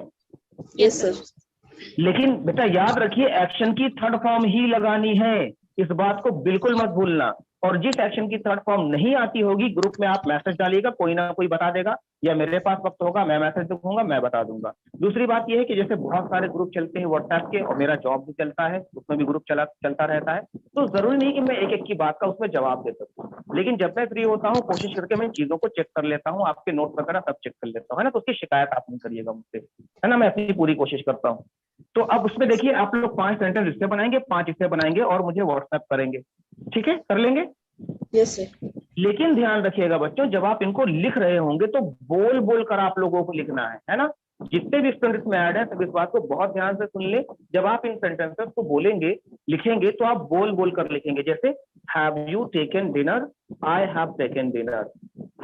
Yes sir. लेकिन बेटा याद रखिए एक्शन की थर्ड फॉर्म ही लगानी है, इस बात को बिल्कुल मत भूलना। और जिस एक्शन की थर्ड फॉर्म नहीं आती होगी, ग्रुप में आप मैसेज डालिएगा, कोई ना कोई बता देगा, या मेरे पास वक्त होगा मैं मैसेज लिखूंगा, मैं बता दूंगा। दूसरी बात यह है कि जैसे बहुत सारे ग्रुप चलते हैं व्हाट्सएप के, और मेरा जॉब भी चलता है, उसमें भी ग्रुप चलता रहता है, तो जरूरी नहीं कि मैं एक एक की बात का उसमें जवाब दे सकूं। लेकिन जब मैं फ्री होता हूँ कोशिश करके मैं चीजों को चेक कर लेता हूँ, आपके नोट वगैरह सब चेक कर लेता हूँ, है ना? तो उसकी शिकायत आप नहीं करिएगा मुझसे, है ना? मैं अपनी पूरी कोशिश करता हूँ। तो अब उसमें देखिए आप लोग 5 सेंटेंस इससे बनाएंगे, 5 इससे बनाएंगे और मुझे व्हाट्सएप करेंगे, ठीक है? कर लेंगे? Yes sir. लेकिन ध्यान रखिएगा बच्चों, जब आप इनको लिख रहे होंगे तो बोल बोल कर आप लोगों को लिखना है ना? जितने भी स्टूडेंट्स में ऐड है सब इस बात को बहुत ध्यान से सुन ले। जब आप इन सेंटेंसेस को बोलेंगे, लिखेंगे, तो आप बोल बोल कर लिखेंगे। जैसे have you taken dinner, I have taken dinner.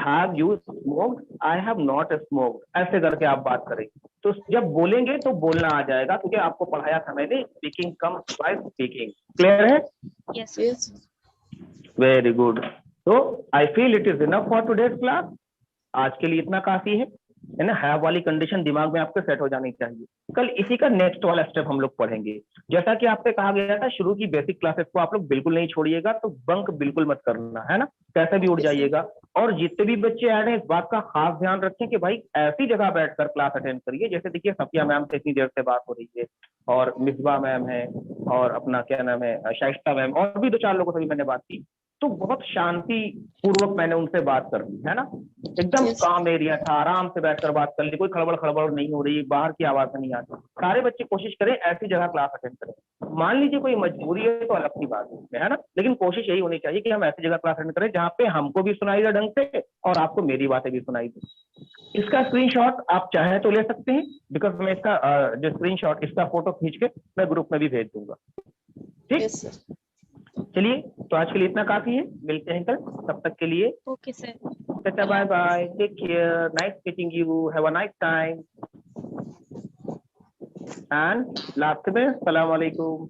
Have you smoked, I have not smoked. ऐसे करके आप बात करेंगे, तो जब बोलेंगे तो बोलना आ जाएगा, क्योंकि आपको पढ़ाया था मैंने, speaking comes by speaking. Clear है? Yes yes. Very good. तो I feel it is enough for today's class. आज के लिए इतना काफी है ना? हैव वाली कंडीशन दिमाग में आपके सेट हो जानी चाहिए। कल इसी का नेक्स्ट वाला स्टेप हम लोग पढ़ेंगे। जैसा कि आपसे कहा गया था, शुरू की बेसिक क्लासेस को आप लोग बिल्कुल नहीं छोड़िएगा, तो बंक बिल्कुल मत करना, है ना? कैसे भी उड़ जाइएगा। और जितने भी बच्चे ऐड हैं इस बात का खास ध्यान रखें कि भाई ऐसी जगह बैठकर क्लास अटेंड करिए, जैसे देखिए सफिया मैम से इतनी देर से बात हो रही है, और मिसबा मैम है, और अपना क्या नाम है शाइस्ता मैम, और भी 2-4 लोगों से भी मैंने बात की, तो बहुत शांति पूर्वक मैंने उनसे बात कर ली, है ना? एकदम काम एरिया था, आराम से बैठकर बात कर ली, कोई खड़बड़ नहीं हो रही, बाहर की आवाज नहीं आती। सारे बच्चे कोशिश करें ऐसी जगह क्लास अटेंड करें। मान लीजिए कोई मजबूरी है तो अलग की बात है ना? लेकिन कोशिश यही होनी चाहिए कि हम ऐसी जगह क्लास अटेंड करें जहाँ पे हमको भी सुनाई दे ढंग से और आपको मेरी बातें भी सुनाई दी। इसका स्क्रीनशॉट आप चाहे तो ले सकते हैं, बिकॉज मैं इसका जो स्क्रीनशॉट, इसका फोटो खींच के मैं ग्रुप में भी भेज दूंगा। ठीक, यस सर। चलिए तो आज के लिए इतना काफी है, मिलते हैं कल, तब तक के लिए okay sir. Tata, bye bye, take care, nice meeting you, have a nice time, and last में सलाम वालेकुम।